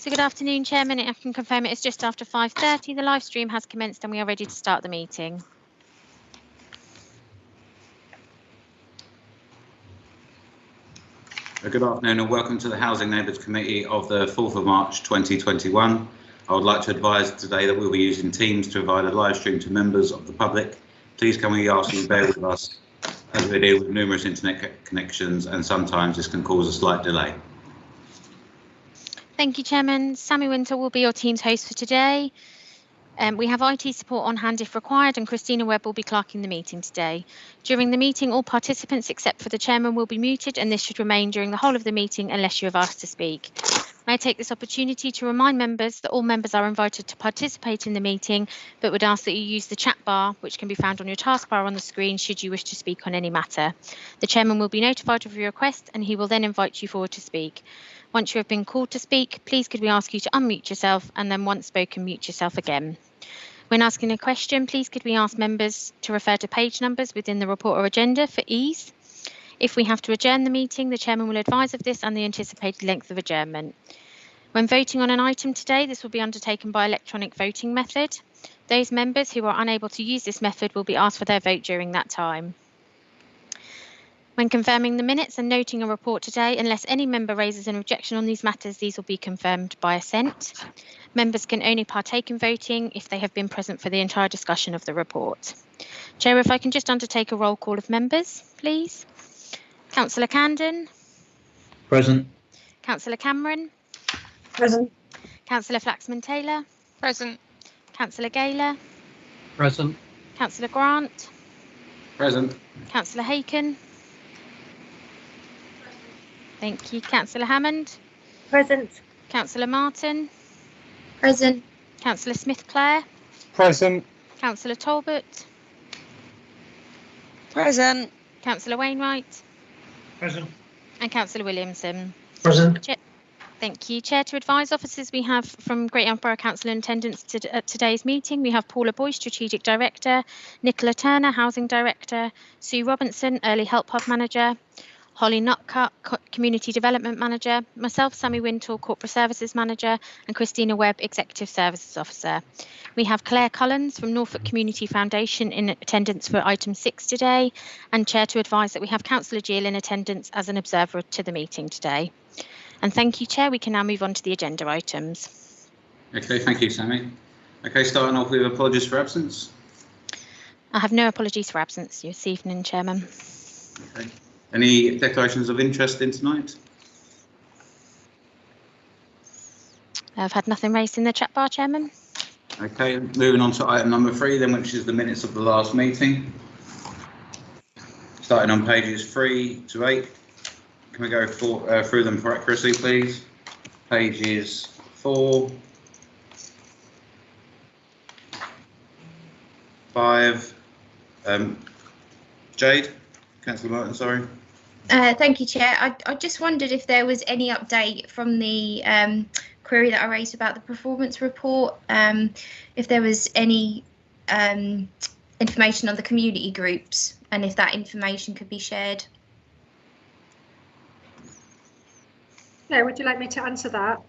So good afternoon, Chairman. I can confirm it is just after 5:30. The live stream has commenced and we are ready to start the meeting. Good afternoon and welcome to the Housing Neighbourhoods Committee of the 4th of March 2021. I would like to advise today that we'll be using Teams to provide a live stream to members of the public. Please can we ask you to bear with us as we deal with numerous internet connections and sometimes this can cause a slight delay. Thank you, Chairman. Sammy Winter will be your Teams host for today. We have IT support on hand if required, and Christina Webb will be clerking the meeting today. During the meeting, all participants except for the Chairman will be muted, and this should remain during the whole of the meeting unless you have asked to speak. May I take this opportunity to remind members that all members are invited to participate in the meeting, but would ask that you use the chat bar, which can be found on your taskbar on the screen should you wish to speak on any matter. The Chairman will be notified of your request, and he will then invite you forward to speak. Once you have been called to speak, please could we ask you to unmute yourself and then once spoken, mute yourself again. When asking a question, please could we ask members to refer to page numbers within the report or agenda for ease. If we have to adjourn the meeting, the Chairman will advise of this and the anticipated length of adjournment. When voting on an item today, this will be undertaken by electronic voting method. Those members who are unable to use this method will be asked for their vote during that time. When confirming the minutes and noting a report today, unless any member raises an objection on these matters, these will be confirmed by assent. Members can only partake in voting if they have been present for the entire discussion of the report. Chair, if I can just undertake a roll call of members, please. Councillor Camden. Present. Councillor Cameron. Present. Councillor Flaxman-Taylor. Present. Councillor Gayler. Present. Councillor Grant. Present. Councillor Haken. Thank you. Councillor Hammond. Present. Councillor Martin. Present. Councillor Smith-Clare. Present. Councillor Talbot. Present. Councillor Wainwright. Present. And Councillor Williamson. Present. Thank you. Chair, to advise officers, we have from Great Yarmouth Borough Council in attendance at today's meeting. We have Paula Boyce, Strategic Director, Nicola Turner, Housing Director, Sue Robinson, Early Help Hub Manager, Holly Nutcutt, Community Development Manager, myself, Sammy Wintle, Corporate Services Manager, and Christina Webb, Executive Services Officer. We have Claire Cullens from Norfolk Community Foundation in attendance for item 6 today, and Chair to advise that we have Councillor Gill in attendance as an observer to the meeting today. And thank you, Chair. We can now move on to the agenda items. Okay, thank you, Sammy. Okay, starting off with apologies for absence. I have no apologies for absence this evening, Chairman. Okay. Any declarations of interest in tonight? I've had nothing raised in the chat bar, Chairman. Okay, moving on to item number 3 then, which is the minutes of the last meeting. Starting on pages 3 to 8. Can we go through them for accuracy, please? Pages 4, 5, Jade, Councillor Martin, sorry. Thank you, Chair. I just wondered if there was any update from the query that I raised about the performance report, if there was any information on the community groups and if that information could be shared. Claire, would you like me to answer that?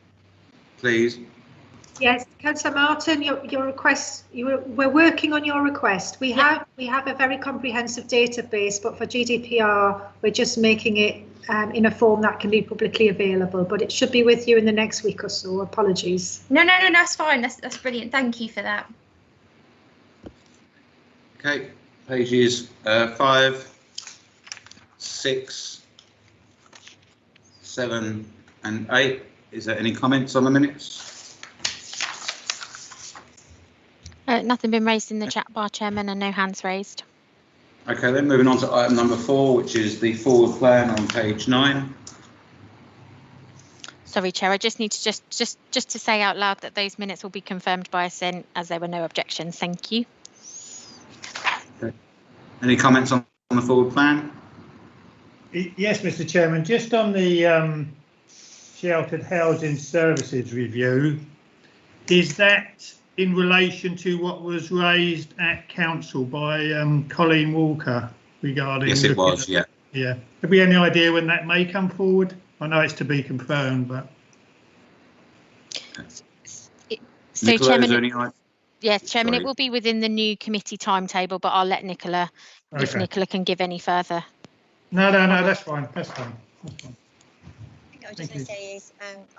Please. Yes, Councillor Martin, your request. We're working on your request. We have a very comprehensive database, but for GDPR, we're just making it in a form that can be publicly available. But it should be with you in the next week or so. Apologies. No, that's fine. That's brilliant. Thank you for that. Okay, pages 5, 6, 7 and 8. Is there any comments on the minutes? Nothing been raised in the chat bar, Chairman, and no hands raised. Okay, then moving on to item number 4, which is the forward plan on page 9. Sorry, Chair, I just need to just to say out loud that those minutes will be confirmed by assent as there were no objections. Thank you. Okay. Any comments on the forward plan? Yes, Mr. Chairman, just on the sheltered housing services review, is that in relation to what was raised at council by Colleen Walker regarding? Yes, it was, yeah. Yeah. Have we any idea when that may come forward? I know it's to be confirmed, but. So, Nicola, is there Chairman, any? yes, Chairman, Sorry. it will be within the new committee timetable, but I'll let Nicola, if Okay. Nicola can give any further. No, that's fine. That's fine. That's fine. I was just going to say is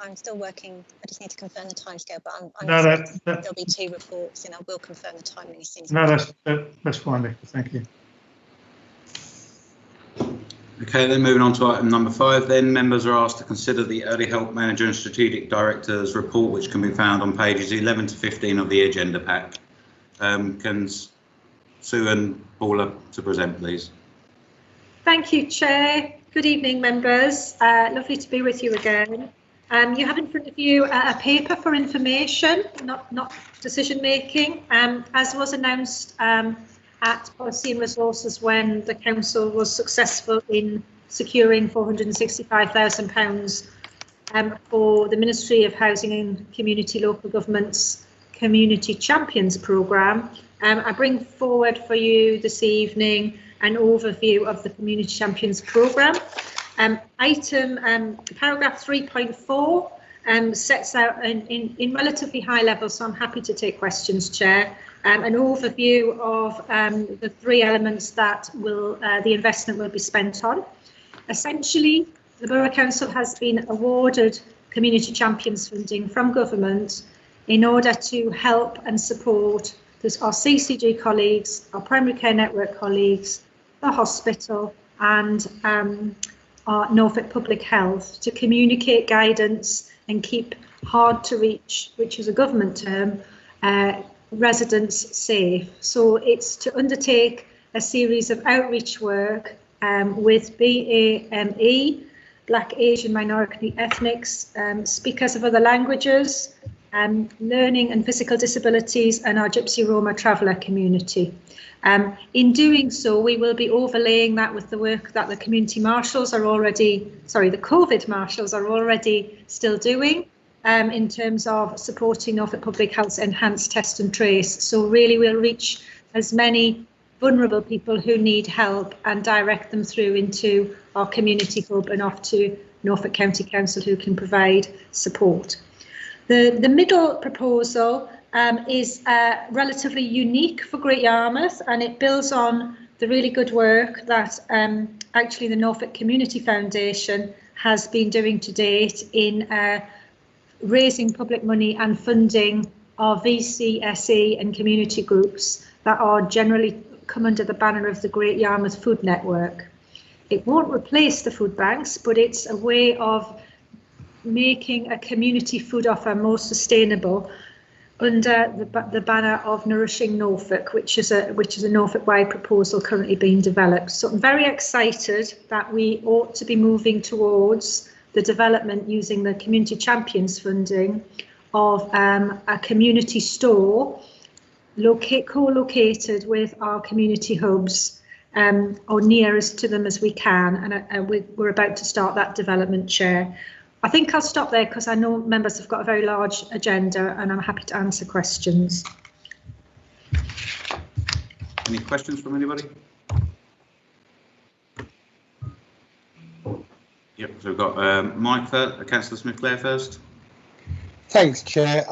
I'm still working. I just need to confirm the timescale, but I'm No, there'll be 2 reports, and I will confirm the timing as soon as. No, that's fine, Nicola. Thank you. Okay, then moving on to item number 5, then members are asked to consider the Early Help Manager and Strategic Director's report, which can be found on pages 11 to 15 of the agenda pack. Can Sue and Paula to present, please? Thank you, Chair. Good evening, members. Lovely to be with you again. You have in front of you a paper for information, not decision making. As was announced at Policy and Resources when the Council was successful in securing £465,000 for the Ministry of Housing and Community Local Government's Community Champions programme. I bring forward for you this evening an overview of the Community Champions programme. Paragraph 3.4 sets out in relatively high level, so I'm happy to take questions, Chair, an overview of the 3 elements that the investment will be spent on. Essentially, the Borough Council has been awarded Community Champions funding from government in order to help and support our CCG colleagues, our primary care network colleagues, the hospital and our Norfolk Public Health to communicate guidance and keep hard to reach, which is a government term, residents safe. So it's to undertake a series of outreach work with BAME, Black, Asian, Minority Ethnics, speakers of other languages, learning and physical disabilities, and our Gypsy Roma traveller community. In doing so, we will be overlaying that with the work that the community marshals are already, the COVID marshals are already still doing in terms of supporting Norfolk Public Health's enhanced test and trace. So really we'll reach as many vulnerable people who need help and direct them through into our community hub and off to Norfolk County Council, who can provide support. The middle proposal is relatively unique for Great Yarmouth, and it builds on the really good work that actually the Norfolk Community Foundation has been doing to date in raising public money and funding our VCSE and community groups that are generally come under the banner of the Great Yarmouth Food Network. It won't replace the food banks, but it's a way of making a community food offer more sustainable under the banner of Nourishing Norfolk, which is a Norfolk-wide proposal currently being developed. So I'm very excited that we ought to be moving towards the development using the Community Champions funding of a community store co-located with our community hubs or nearest to them as we can, and we're about to start that development, Chair. I think I'll stop there because I know members have got a very large agenda and I'm happy to answer questions. Any questions from anybody? Yep, so we've got Mike first, Councillor Smith-Clare first. Thanks, Chair.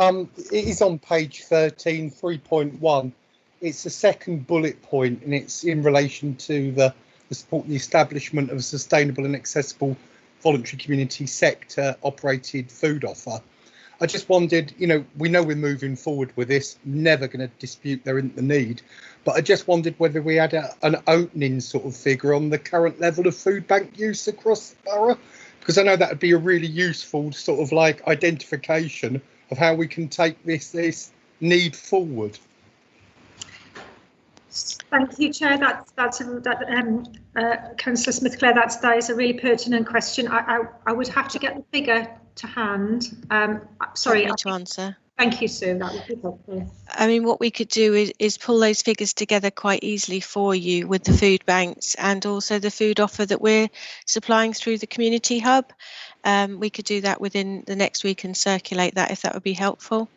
It is on page 13, 3.1. It's the second bullet point, and it's in relation to the support the establishment of a sustainable and accessible voluntary community sector operated food offer. I just wondered, we know we're moving forward with this, never going to dispute there isn't the need, but I just wondered whether we had an opening sort of figure on the current level of food bank use across the borough, because I know that would be a really useful sort of like identification of how we can take this need forward. Thank you, Chair. Councillor Smith-Clare, that is a really pertinent question. I would have to get the figure to hand. Sorry. To answer. Thank you, Sue. That would be helpful. I mean, what we could do is pull those figures together quite easily for you with the food banks and also the food offer that we're supplying through the community hub. We could do that within the next week and circulate that if that would be helpful.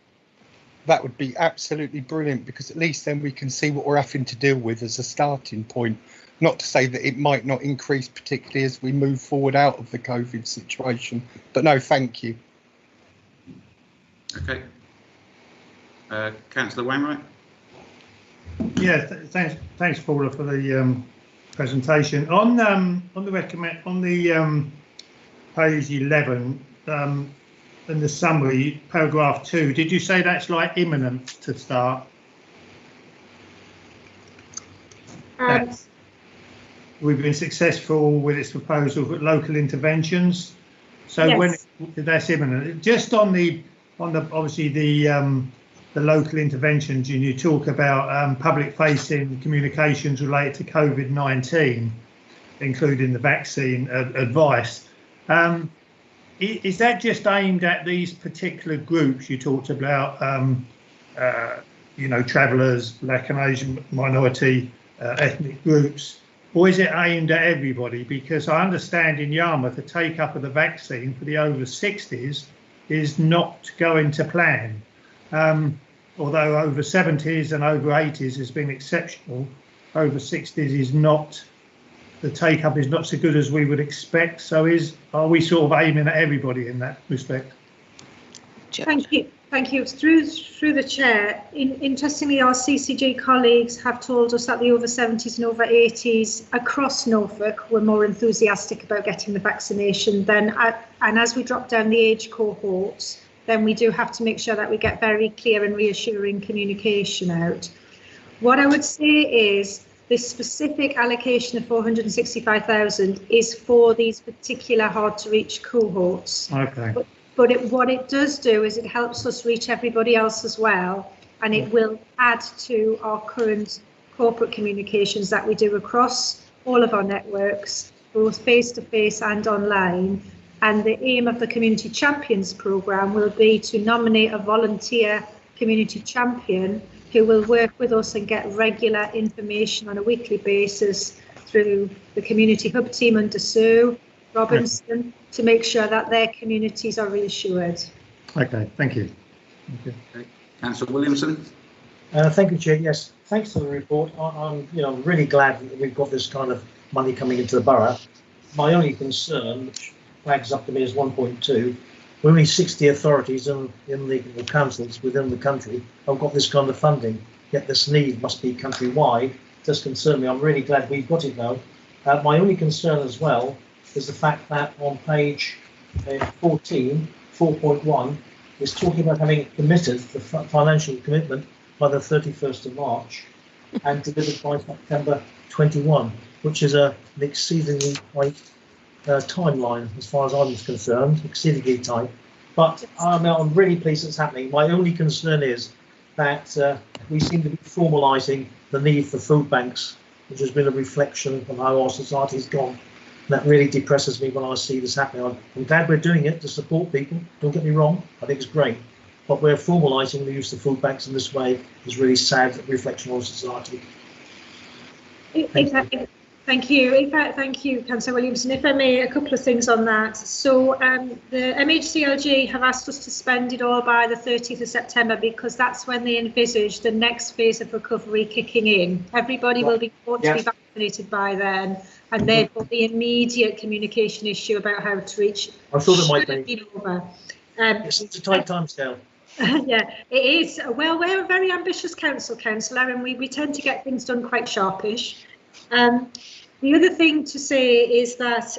That would be absolutely brilliant, because at least then we can see what we're having to deal with as a starting point. Not to say that it might not increase, particularly as we move forward out of the COVID situation. But no, thank you. Okay. Councillor Wainwright. Yeah, thanks, Paula, for the presentation. On the page 11, in the summary, paragraph 2, did you say that's like imminent to start? We've been successful with its proposal for local interventions. So yes. When that's imminent, just on the obviously the local interventions, and you talk about public-facing communications related to COVID-19, including the vaccine advice. Is that just aimed at these particular groups you talked about? Travellers, Black and Asian minority ethnic groups, or is it aimed at everybody? Because I understand in Yarmouth the take-up of the vaccine for the over 60s is not going to plan. Although over 70s and over 80s has been exceptional, over 60s is not, the take-up is not so good as we would expect. So are we sort of aiming at everybody in that respect? Thank you. Thank you. Through the chair, interestingly, our CCG colleagues have told us that the over 70s and over 80s across Norfolk were more enthusiastic about getting the vaccination than, and as we drop down the age cohorts, then we do have to make sure that we get very clear and reassuring communication out. What I would say is this specific allocation of 465,000 is for these particular hard to reach cohorts. Okay. But what it does do is it helps us reach everybody else as well, and it will add to our current corporate communications that we do across all of our networks, both face-to-face and online. And the aim of the Community Champions programme will be to nominate a volunteer community champion who will work with us and get regular information on a weekly basis through the Community Hub team under Sue Robinson to make sure that their communities are reassured. Okay, thank you. Okay. Councillor Williamson. Thank you, Chair. Yes, thanks for the report. I'm really glad that we've got this kind of money coming into the borough. My only concern, which flags up to me as 1.2, we're only 60 authorities in the councils within the country have got this kind of funding, yet this need must be countrywide. It does concern me. I'm really glad we've got it now. My only concern as well is the fact that on page 14, 4.1, is talking about having committed the financial commitment by the 31st of March and delivered by September 21, which is an exceedingly tight timeline as far as I'm concerned, exceedingly tight. But I'm really pleased it's happening. My only concern is that we seem to be formalising the need for food banks, which has been a reflection of how our society has gone. That really depresses me when I see this happening. I'm glad we're doing it to support people, don't get me wrong, I think it's great. But we're formalising the use of food banks in this way is really sad reflection on society. Thank you. Thank you, Councillor Williamson. If I may, a couple of things on that. So the MHCLG have asked us to spend it all by the 30th of September because that's when they envisage the next phase of recovery kicking in. Everybody will be thought to be vaccinated by then, and therefore the immediate communication issue about how to reach. I thought it might be over. It's a tight timescale. Yeah, it is. Well, we're a very ambitious councillor, and we tend to get things done quite sharpish. The other thing to say is that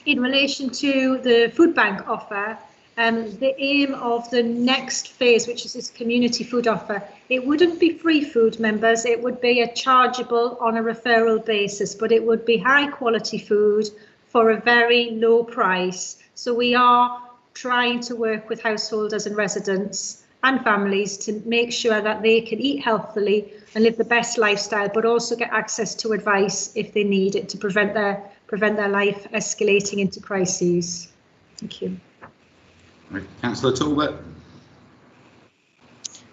in relation to the food bank offer, the aim of the next phase, which is this community food offer, it wouldn't be free food, members, it would be a chargeable on a referral basis, but it would be high quality food for a very low price. So we are trying to work with householders and residents and families to make sure that they can eat healthily and live the best lifestyle, but also get access to advice if they need it to prevent their life escalating into crises. Thank you. Councillor Talbot.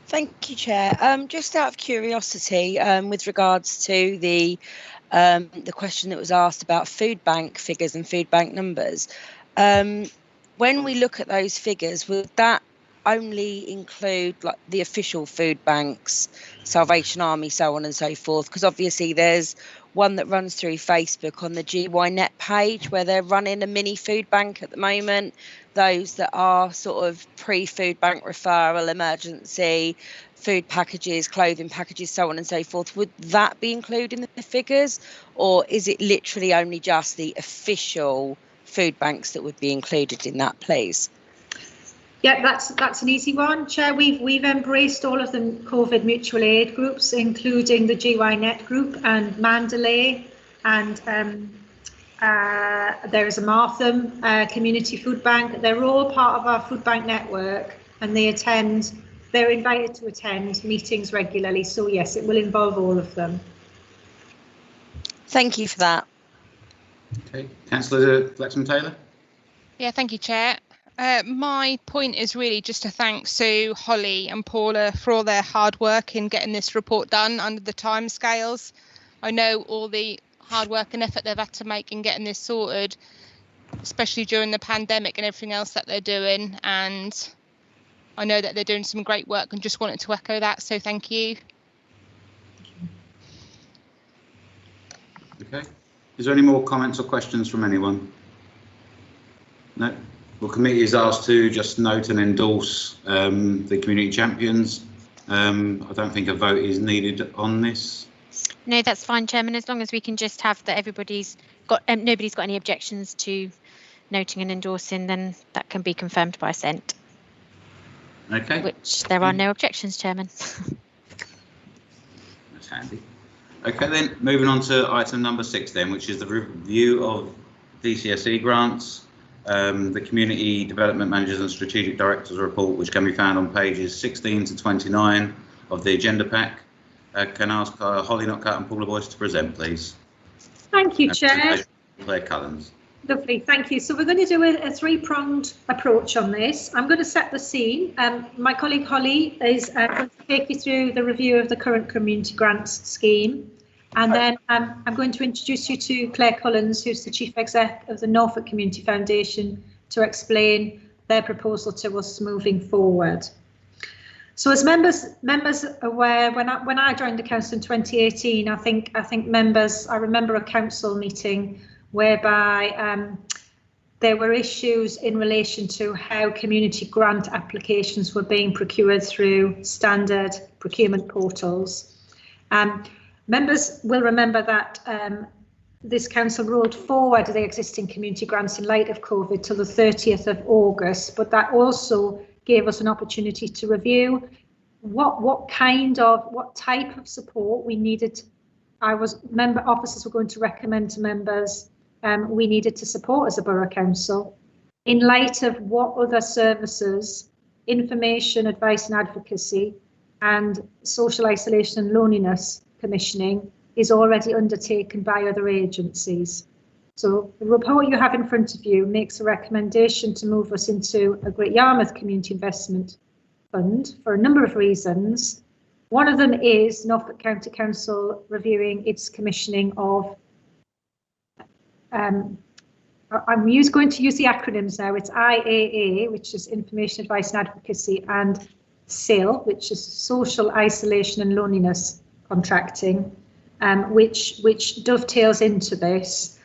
Thank you, Chair. Just out of curiosity, with regards to the question that was asked about food bank figures and food bank numbers, when we look at those figures, would that only include like the official food banks, Salvation Army, so on and so forth? Because obviously there's one that runs through Facebook on the GYNet page where they're running a mini food bank at the moment. Those that are sort of pre-food bank referral, emergency, food packages, clothing packages, so on and so forth, would that be included in the figures, or is it literally only just the official food banks that would be included in that, please? Yeah, that's an easy one, Chair. We've embraced all of the COVID mutual aid groups, including the GYNet group and Mandalay, and there is a Martham community food bank. They're all part of our food bank network, and they're invited to attend meetings regularly. So yes, it will involve all of them. Thank you for that. Okay, Councillor Flaxman-Taylor. Yeah, thank you, Chair. My point is really just to thank Sue, Holly and Paula for all their hard work in getting this report done under the timescales. I know all the hard work and effort they've had to make in getting this sorted, especially during the pandemic and everything else that they're doing. And I know that they're doing some great work and just wanted to echo that. So thank you. Okay. Is there any more comments or questions from anyone? No. Well, committee is asked to just note and endorse the community champions. I don't think a vote is needed on this. No, that's fine, Chairman, as long as we can just have that everybody's got, nobody's got any objections to noting and endorsing, then that can be confirmed by assent. Okay. Which there are no objections, Chairman. That's handy. Okay, then moving on to item number 6 then, which is the review of DCSE grants. The Community Development Managers and Strategic Directors report, which can be found on pages 16 to 29 of the agenda pack. Can I ask Holly Knockout and Paula Boyce to present, please? Thank you, Chair. Claire Cullens. Lovely, thank you. So we're going to do a three-pronged approach on this. I'm going to set the scene. My colleague Holly is going to take you through the review of the current community grants scheme. And then I'm going to introduce you to Claire Cullens, who's the Chief Exec of the Norfolk Community Foundation, to explain their proposal to us moving forward. So as members aware, when I joined the council in 2018, I think members, I remember a council meeting whereby there were issues in relation to how community grant applications were being procured through standard procurement portals. Members will remember that this council rolled forward the existing community grants in light of COVID till the 30th of August, but that also gave us an opportunity to review what type of support we needed. Member officers were going to recommend to members we needed to support as a borough council in light of what other services, information, advice and advocacy, and social isolation and loneliness commissioning is already undertaken by other agencies. So the report you have in front of you makes a recommendation to move us into a Great Yarmouth Community Investment Fund for a number of reasons. One of them is Norfolk County Council reviewing its commissioning of, I'm going to use the acronyms now, it's IAA, which is Information, Advice and Advocacy, and SIL, which is Social Isolation and Loneliness Contracting, which dovetails into this,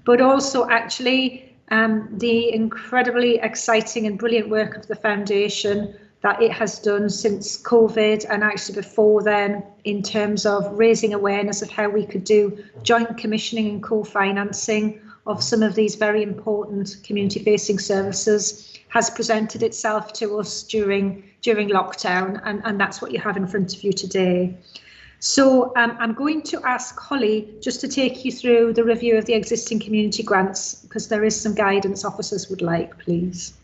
but also actually the incredibly exciting and brilliant work of the foundation that it has done since COVID and actually before then in terms of raising awareness of how we could do joint commissioning and co-financing of some of these very important community-facing services has presented itself to us during lockdown, and that's what you have in front of you today. So I'm going to ask Holly just to take you through the review of the existing community grants, because there is some guidance officers would like, please.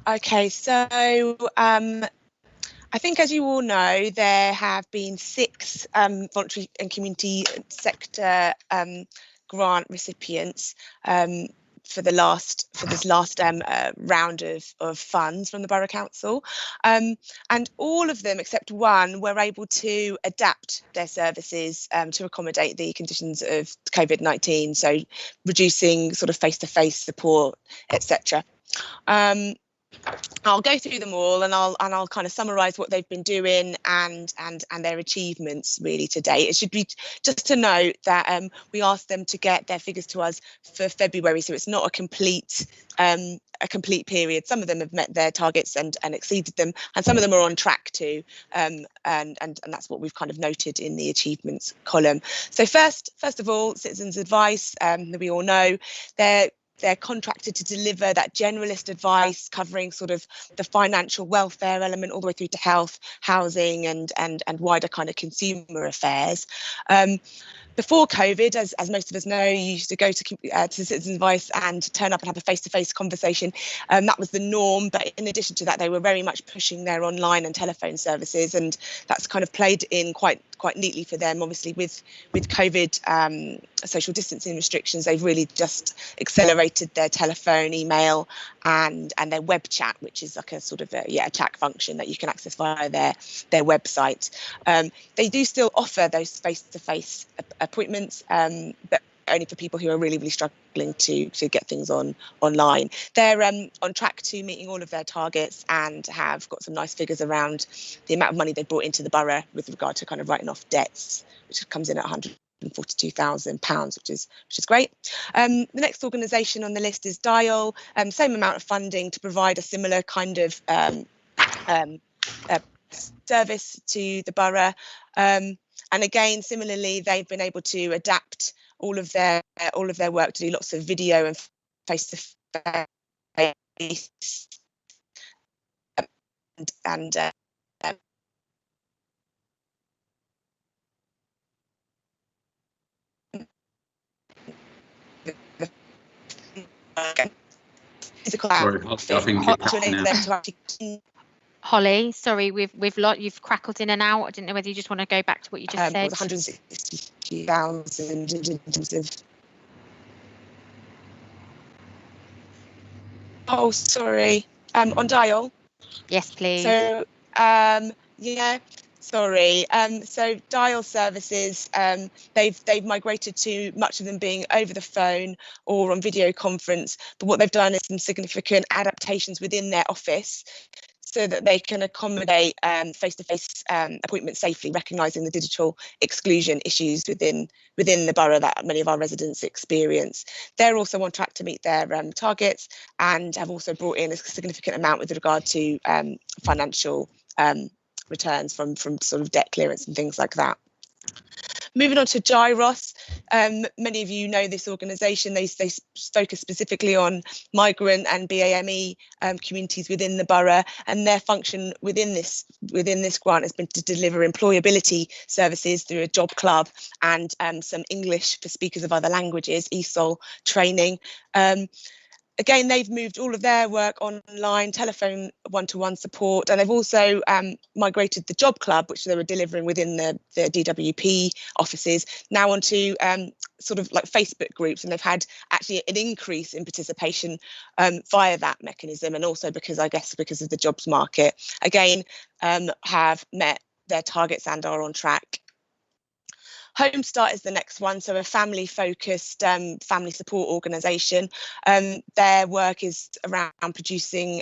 Okay, so I think, as you all know, there have been 6 voluntary and community sector grant recipients for this last round of funds from the Borough Council, and all of them except one were able to adapt their services to accommodate the conditions of COVID-19, so reducing sort of face-to-face support, etc. I'll go through them all, and I'll kind of summarise what they've been doing and their achievements really today. It should be just to note that we asked them to get their figures to us for February, so it's not a complete period. Some of them have met their targets and exceeded them, and some of them are on track to, and that's what we've kind of noted in the achievements column. So first of all, Citizens Advice, that we all know, they're contracted to deliver that generalist advice covering sort of the financial welfare element all the way through to health, housing and wider kind of consumer affairs. Before COVID, as most of us know, you used to go to Citizens Advice and turn up and have a face-to-face conversation. That was the norm, but in addition to that, they were very much pushing their online and telephone services, and that's kind of played in quite neatly for them. Obviously, with COVID, social distancing restrictions, they've really just accelerated their telephone, email, and their web chat, which is like a sort of a chat function that you can access via their website. They do still offer those face-to-face appointments, but only for people who are really struggling to get things online. They're on track to meeting all of their targets and have got some nice figures around the amount of money they've brought into the borough with regard to kind of writing off debts, which comes in at £142,000, which is great. The next organisation on the list is Dial, same amount of funding to provide a similar kind of service to the borough. And again, similarly, they've been able to adapt all of their work to do lots of video and face-to-face and physical. Sorry, I think you're cutting out. Holly, sorry, you've crackled in and out. I didn't know whether you just want to go back to what you just said. It was 160,000 in terms of. Oh, sorry. On Dial. Yes, please. So, sorry. So Dial services, they've migrated to much of them being over the phone or on video conference. But what they've done is some significant adaptations within their office, so that they can accommodate face-to-face appointments safely, recognising the digital exclusion issues within the borough that many of our residents experience. They're also on track to meet their targets and have also brought in a significant amount with regard to financial returns from sort of debt clearance and things like that. Moving on to Gyros, many of you know this organisation. They focus specifically on migrant and BAME communities within the borough, and their function within this grant has been to deliver employability services through a job club and some English for speakers of other languages, ESOL training. Again, they've moved all of their work online, telephone one-to-one support, and they've also migrated the job club, which they were delivering within the DWP offices, now onto sort of like Facebook groups, and they've had actually an increase in participation via that mechanism, and also because of the jobs market. Again, have met their targets and are on track. Home Start is the next one, so a family-focused family support organisation. Their work is around producing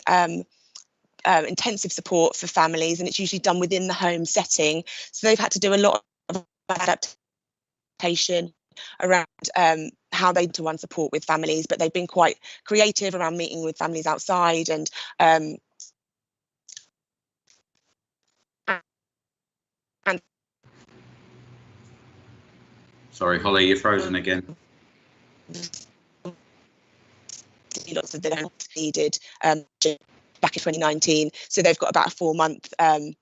intensive support for families, and it's usually done within the home setting. So they've had to do a lot of adaptation around how they do one support with families, but they've been quite creative around meeting with families outside and Sorry, Holly, you're frozen again. Lots of them needed back in 2019, so they've got about a 4-month they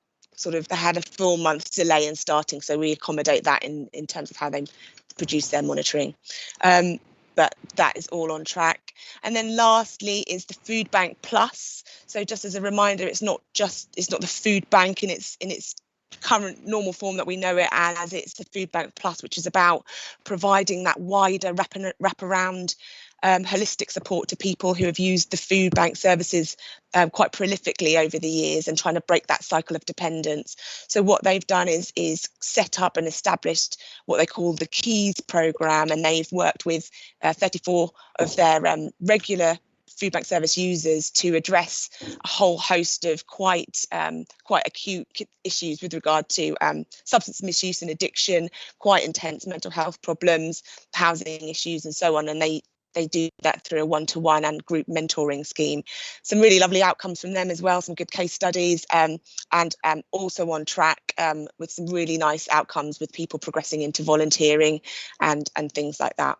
had a 4-month delay in starting, so we accommodate that in terms of how they produce their monitoring. But that is all on track. And then lastly is the Food Bank Plus. So just as a reminder, it's not the food bank in its current normal form that we know it as. It's the Food Bank Plus, which is about providing that wider wraparound holistic support to people who have used the food bank services quite prolifically over the years and trying to break that cycle of dependence. So what they've done is set up and established what they call the KEYS programme, and they've worked with 34 of their regular food bank service users to address a whole host of quite acute issues with regard to substance misuse and addiction, quite intense mental health problems, housing issues and so on, and they do that through a one-to-one and group mentoring scheme. Some really lovely outcomes from them as well, some good case studies, and also on track with some really nice outcomes with people progressing into volunteering and things like that.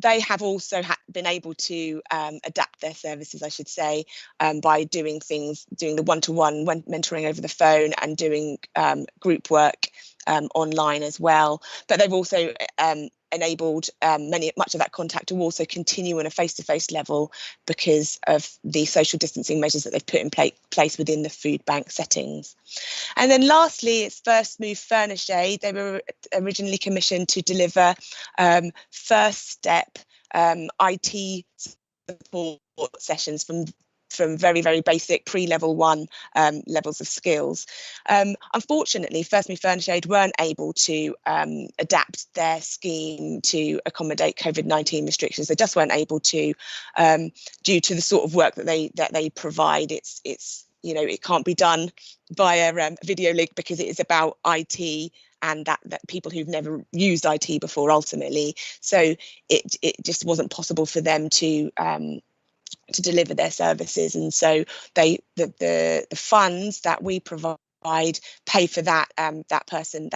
They have also been able to adapt their services, I should say, by doing the one-to-one mentoring over the phone and doing group work online as well. But they've also enabled much of that contact to also continue on a face-to-face level because of the social distancing measures that they've put in place within the food bank settings. And then lastly, it's First Move Furnish Aid. They were originally commissioned to deliver first step IT support sessions from very, very basic pre-level 1 levels of skills. Unfortunately, First Move Furnish Aid weren't able to adapt their scheme to accommodate COVID-19 restrictions. They just weren't able to, due to the sort of work that they provide. It's it can't be done via video link because it is about IT and that people who've never used IT before ultimately. So it just wasn't possible for them to deliver their services, and so the funds that we provide pay for that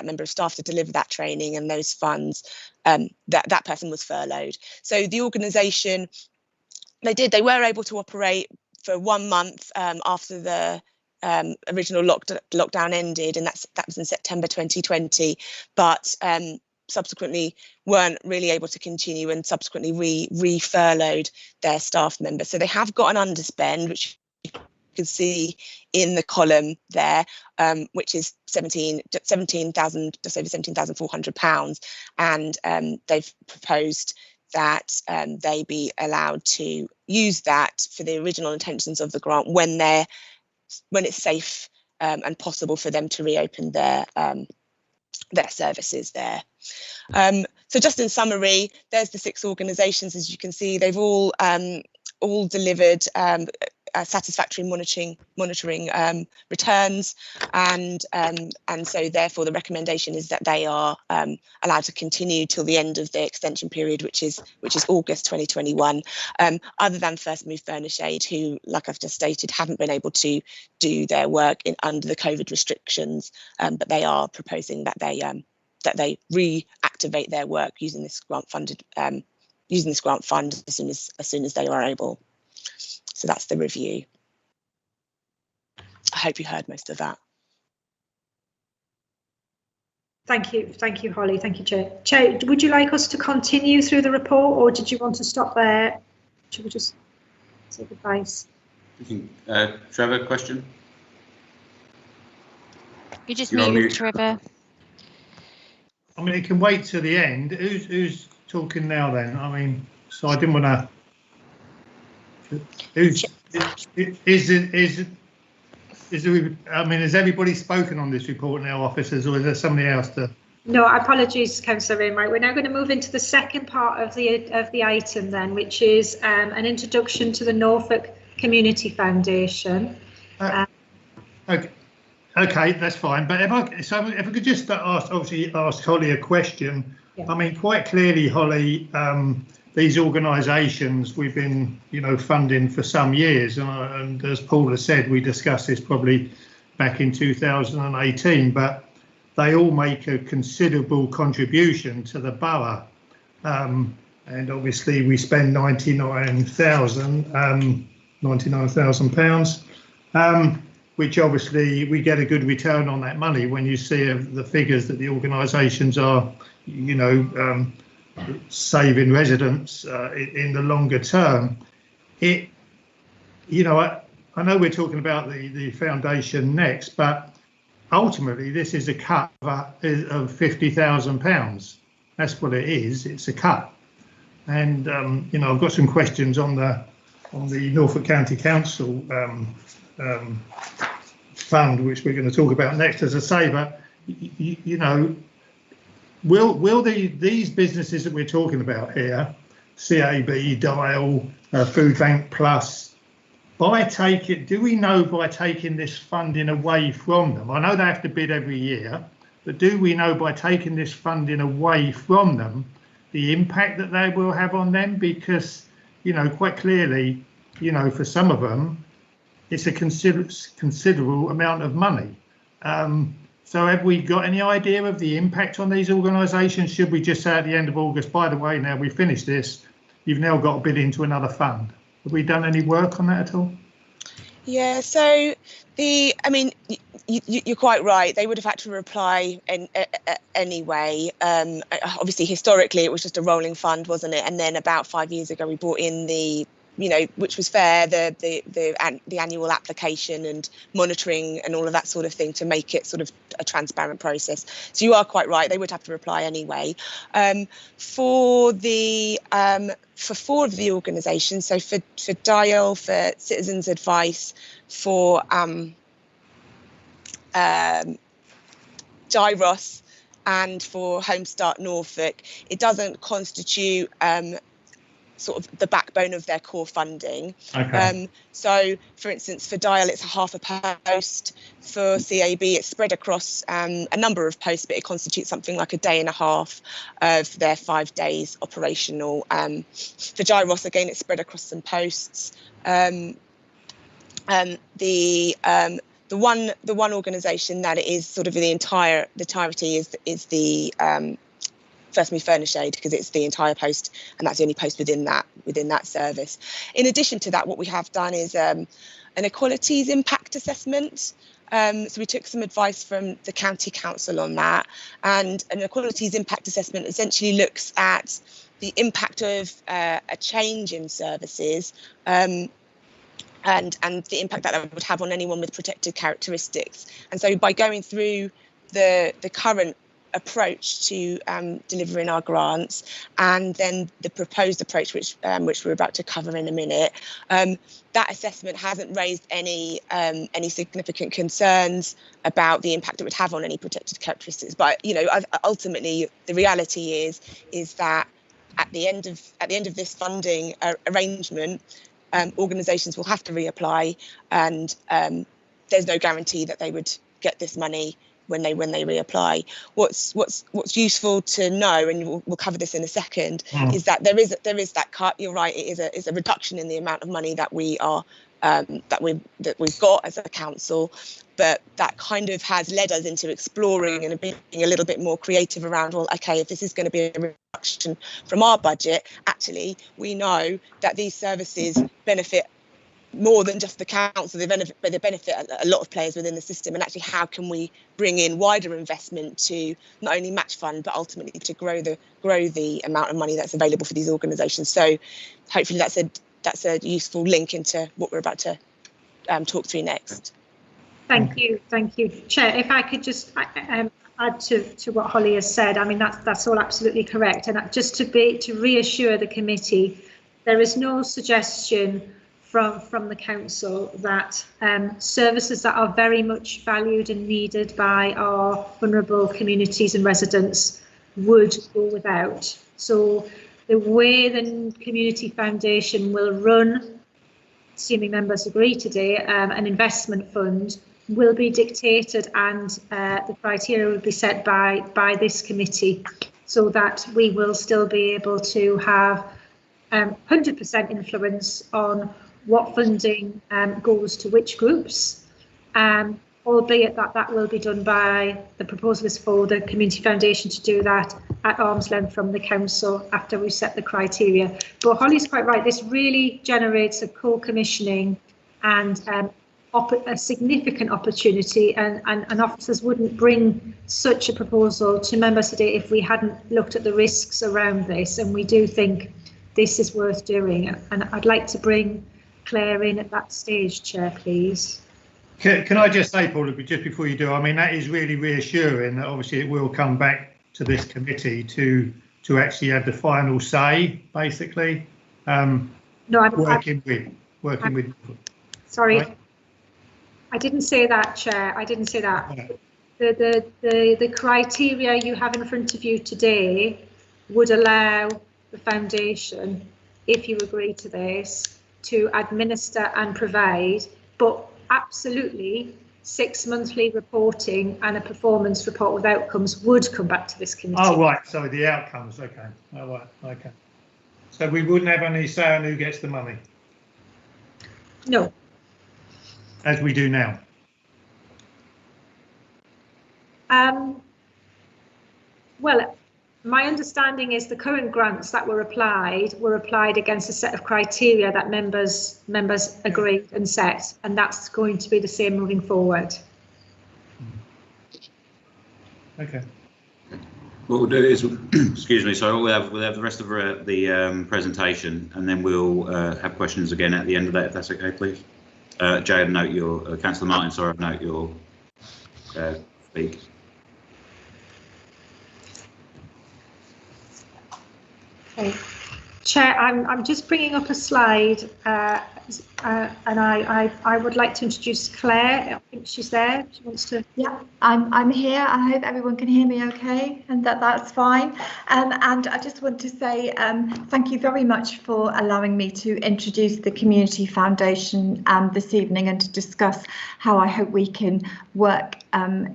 member of staff to deliver that training, and those funds that person was furloughed. So the organisation they were able to operate for 1 month after the original lockdown ended, and that was in September 2020, but subsequently weren't really able to continue and subsequently re-furloughed their staff members. So they have got an underspend, which you can see in the column there, which is just over £17,400, and they've proposed that they be allowed to use that for the original intentions of the grant when it's safe and possible for them to reopen their services there. So just in summary, there's the 6 organisations. As you can see, they've all delivered satisfactory monitoring returns, and so therefore the recommendation is that they are allowed to continue till the end of the extension period, which is August 2021. Other than First Move Furnish Aid, who, like I've just stated, haven't been able to do their work under the COVID restrictions, but they are proposing that they reactivate their work using this grant fund as soon as they are able. So that's the review. I hope you heard most of that. Thank you, Holly. Thank you, Chair. Chair, would you like us to continue through the report, or did you want to stop there? Should we just take advice? Trevor, question? You just muted, Trevor. I mean, it can wait to the end. Who's talking now then? I mean, so I didn't want to. Is has everybody spoken on this report now, officers, or is there somebody else to? No, apologies, Councillor Wainwright. We're now going to move into the second part of the item then, which is an introduction to the Norfolk Community Foundation. Okay, that's fine. But if I could just ask Holly a question. Yeah. I mean, quite clearly, Holly, these organisations we've been, funding for some years, and as Paula said, we discussed this probably back in 2018. But they all make a considerable contribution to the borough, and obviously we spend £99,000, which obviously we get a good return on that money when you see the figures that the organisations are, saving residents in the longer term. I know we're talking about the foundation next, but ultimately this is a cut of £50,000. That's what it is. It's a cut. and you know, I've got some questions on the Norfolk County Council fund, which we're going to talk about next, as I say. But you know, will these businesses that we're talking about here, CAB, Dial, Food Bank Plus, do we know by taking this funding away from them? I know they have to bid every year, but do we know by taking this funding away from them the impact that they will have on them? Because, you know, quite clearly, you know, for some of them, it's a considerable amount of money. So have we got any idea of the impact on these organisations? Should we just say at the end of August, by the way, now we've finished this, you've now got to bid into another fund? Have we done any work on that at all? Yeah, so I mean, you're quite right. They would have had to reply anyway. Obviously, historically, it was just a rolling fund, wasn't it? And then about 5 years ago, we brought in the, you know, which was fair, the annual application and monitoring and all of that sort of thing to make it sort of a transparent process. So you are quite right. They would have to reply anyway. For 4 of the organisations, so for Dial, for Citizens Advice, for Gyros, and for Homestart Norfolk, it doesn't constitute sort of the backbone of their core funding. Okay. So, for instance, for Dial, it's half a post. For CAB, it's spread across a number of posts, but it constitutes something like a day and a half of their 5 days operational. For Gyros, again, it's spread across some posts. The one organisation that it is sort of the entirety is the First Move Furnish Aid, because it's the entire post, and that's the only post within that service. In addition to that, what we have done is an Equalities impact assessment. So we took some advice from the County Council on that, and an Equalities impact assessment essentially looks at the impact of a change in services and the impact that would have on anyone with protected characteristics. And so by going through the current approach to delivering our grants, and then the proposed approach, which we're about to cover in a minute, that assessment hasn't raised any significant concerns about the impact it would have on any protected characteristics. But you know, ultimately, the reality is that at the end of this funding arrangement, organisations will have to reapply, and there's no guarantee that they would get this money when they reapply. What's useful to know, and we'll cover this in a second, is that there is that cut. You're right. It is a reduction in the amount of money that we've got as a council, but that kind of has led us into exploring and being a little bit more creative around, well, okay, if this is going to be a reduction from our budget, actually we know that these services benefit more than just the council. They benefit a lot of players within the system, and actually how can we bring in wider investment to not only match fund but ultimately to grow the amount of money that's available for these organisations. So hopefully that's a useful link into what we're about to talk through next. Thank you, Chair. If I could just add to what Holly has said. I mean, that's all absolutely correct, and just to reassure the committee, there is no suggestion from the council that services that are very much valued and needed by our vulnerable communities and residents would go without. So the way the Community Foundation will run, assuming members agree today, an investment fund will be dictated, and the criteria will be set by this committee, so that we will still be able to have 100% influence on what funding goes to which groups, albeit that will be done by, the proposal is for the Community Foundation to do that at arm's length from the council after we set the criteria. But Holly's quite right, this really generates a co-commissioning and a significant opportunity, and officers wouldn't bring such a proposal to members today if we hadn't looked at the risks around this, and we do think this is worth doing. And I'd like to bring Claire in at that stage, Chair, please. Can I just say, Paula, just before you do, I mean, that is really reassuring that obviously it will come back to this committee to to actually have the final say, basically. No, working with. Sorry, right? I didn't say that, Chair. I didn't say that. Right. The criteria you have in front of you today would allow the foundation, if you agree to this, to administer and provide, but absolutely 6 monthly reporting and a performance report with outcomes would come back to this committee. Oh, right. So the outcomes. Okay. Oh, right. Okay. So we wouldn't have any say on who gets the money. No. As we do now. Well, my understanding is the current grants that were applied against a set of criteria that members agreed and set, and that's going to be the same moving forward. Okay. What we'll do is, excuse me, so we'll have the rest of the presentation, and then we'll have questions again at the end of that, if that's okay, please. Jay, note your Councillor Martin. Sorry, note your speak. Okay. Chair, I'm just bringing up a slide, and I would like to introduce Claire. I think she's there. She wants to. Yeah, I'm here. I hope everyone can hear me okay, and that's fine. And I just want to say thank you very much for allowing me to introduce the Community Foundation this evening and to discuss how I hope we can work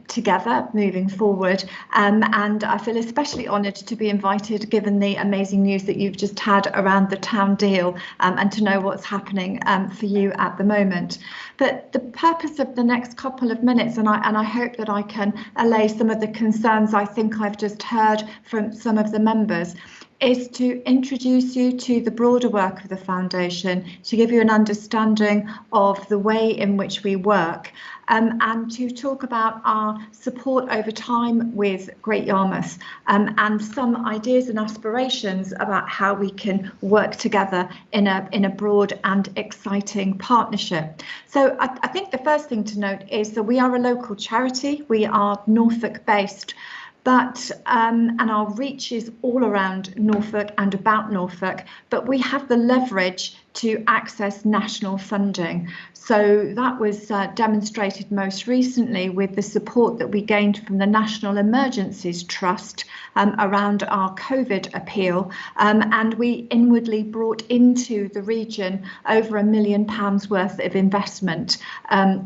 together moving forward. And I feel especially honoured to be invited, given the amazing news that you've just had around the town deal, and to know what's happening for you at the moment. But the purpose of the next couple of minutes, and I hope that I can allay some of the concerns I think I've just heard from some of the members, is to introduce you to the broader work of the foundation, to give you an understanding of the way in which we work, and to talk about our support over time with Great Yarmouth, and some ideas and aspirations about how we can work together in a broad and exciting partnership. So I think the first thing to note is that we are a local charity. We are Norfolk based. But and our reach is all around Norfolk and about Norfolk, but we have the leverage to access national funding. So that was demonstrated most recently with the support that we gained from the National Emergencies Trust around our COVID appeal, and we inwardly brought into the region over £1 million worth of investment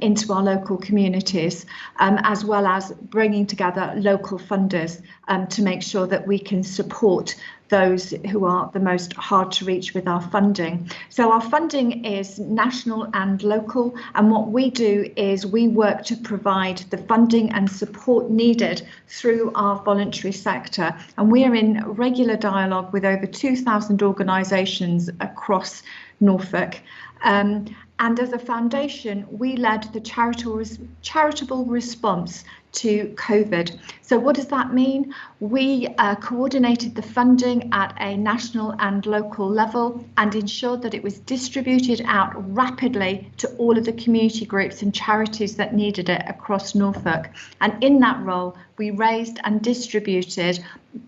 into our local communities, as well as bringing together local funders to make sure that we can support those who are the most hard to reach with our funding. So our funding is national and local, and what we do is we work to provide the funding and support needed through our voluntary sector, and we're in regular dialogue with over 2,000 organisations across Norfolk. And as a foundation, we led the charitable response to COVID. So what does that mean? We coordinated the funding at a national and local level and ensured that it was distributed out rapidly to all of the community groups and charities that needed it across Norfolk. And in that role, we raised and distributed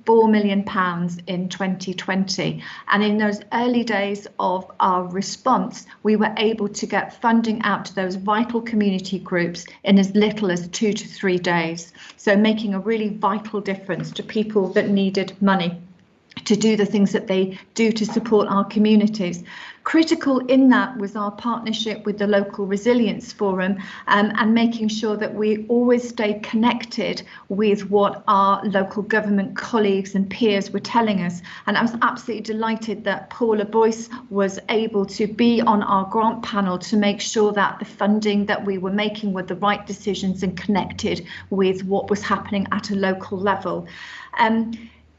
£4 million in 2020. And in those early days of our response, we were able to get funding out to those vital community groups in as little as 2 to 3 days. So making a really vital difference to people that needed money to do the things that they do to support our communities. Critical in that was our partnership with the Local Resilience Forum, and making sure that we always stay connected with what our local government colleagues and peers were telling us. And I was absolutely delighted that Paula Boyce was able to be on our grant panel to make sure that the funding that we were making were the right decisions and connected with what was happening at a local level.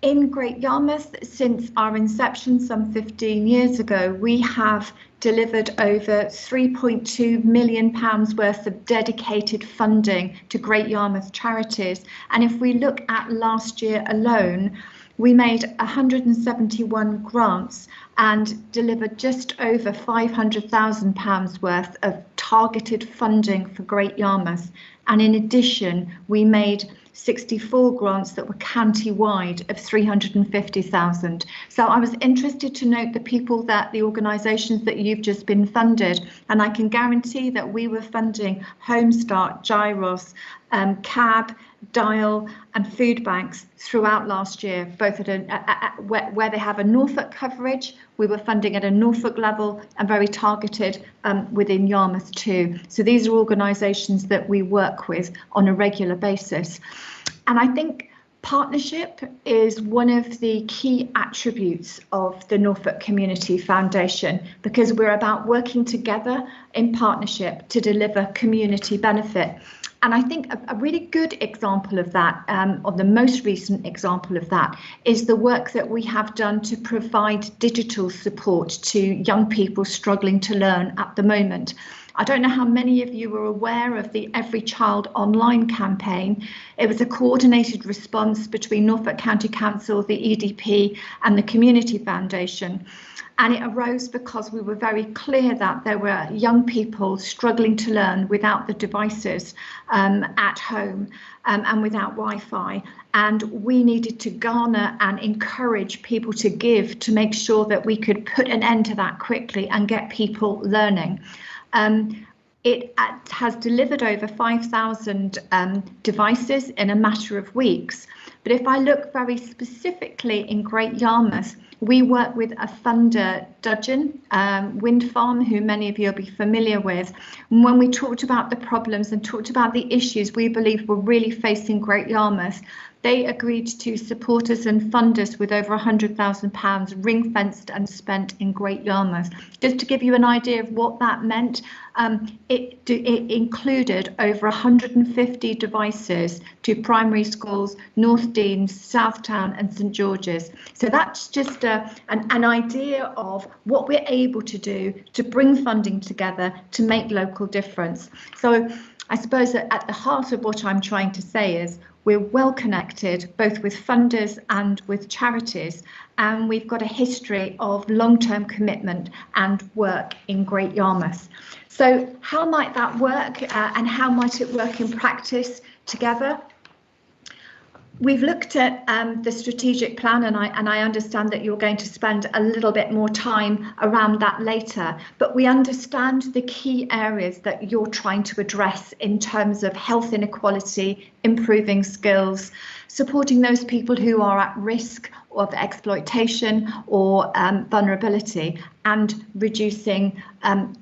In Great Yarmouth, since our inception some 15 years ago, we have delivered over £3.2 million worth of dedicated funding to Great Yarmouth charities. And if we look at last year alone, we made 171 grants and delivered just over £500,000 worth of targeted funding for Great Yarmouth. And in addition, we made 64 grants that were county-wide of 350,000. So I was interested to note the organisations that you've just been funded, and I can guarantee that we were funding Home Start, Gyros, CAB, Dial and food banks throughout last year, both at where they have a Norfolk coverage. We were funding at a Norfolk level and very targeted within Yarmouth too. So these are organisations that we work with on a regular basis. And I think partnership is one of the key attributes of the Norfolk Community Foundation, because we're about working together in partnership to deliver community benefit. And I think a really good example of that, or the most recent example of that, is the work that we have done to provide digital support to young people struggling to learn at the moment. I don't know how many of you are aware of the Every Child Online campaign. It was a coordinated response between Norfolk County Council, the EDP and the Community Foundation. And it arose because we were very clear that there were young people struggling to learn without the devices at home and without Wi-Fi. And we needed to garner and encourage people to give to make sure that we could put an end to that quickly and get people learning. It has delivered over 5,000 devices in a matter of weeks. But if I look very specifically in Great Yarmouth, we work with a funder, Dudgeon wind farm, who many of you will be familiar with. And when we talked about the problems and talked about the issues we believe were really facing Great Yarmouth, they agreed to support us and fund us with over £100,000 ring-fenced and spent in Great Yarmouth. Just to give you an idea of what that meant, it included over 150 devices to primary schools, North Deans, Southtown and St George's. So that's just an idea of what we're able to do to bring funding together to make local difference. So I suppose that at the heart of what I'm trying to say is we're well connected both with funders and with charities, and we've got a history of long-term commitment and work in Great Yarmouth. So how might that work and how might it work in practice together? We've looked at the strategic plan, and I understand that you're going to spend a little bit more time around that later, but we understand the key areas that you're trying to address in terms of health inequality, improving skills, supporting those people who are at risk of exploitation or vulnerability, and reducing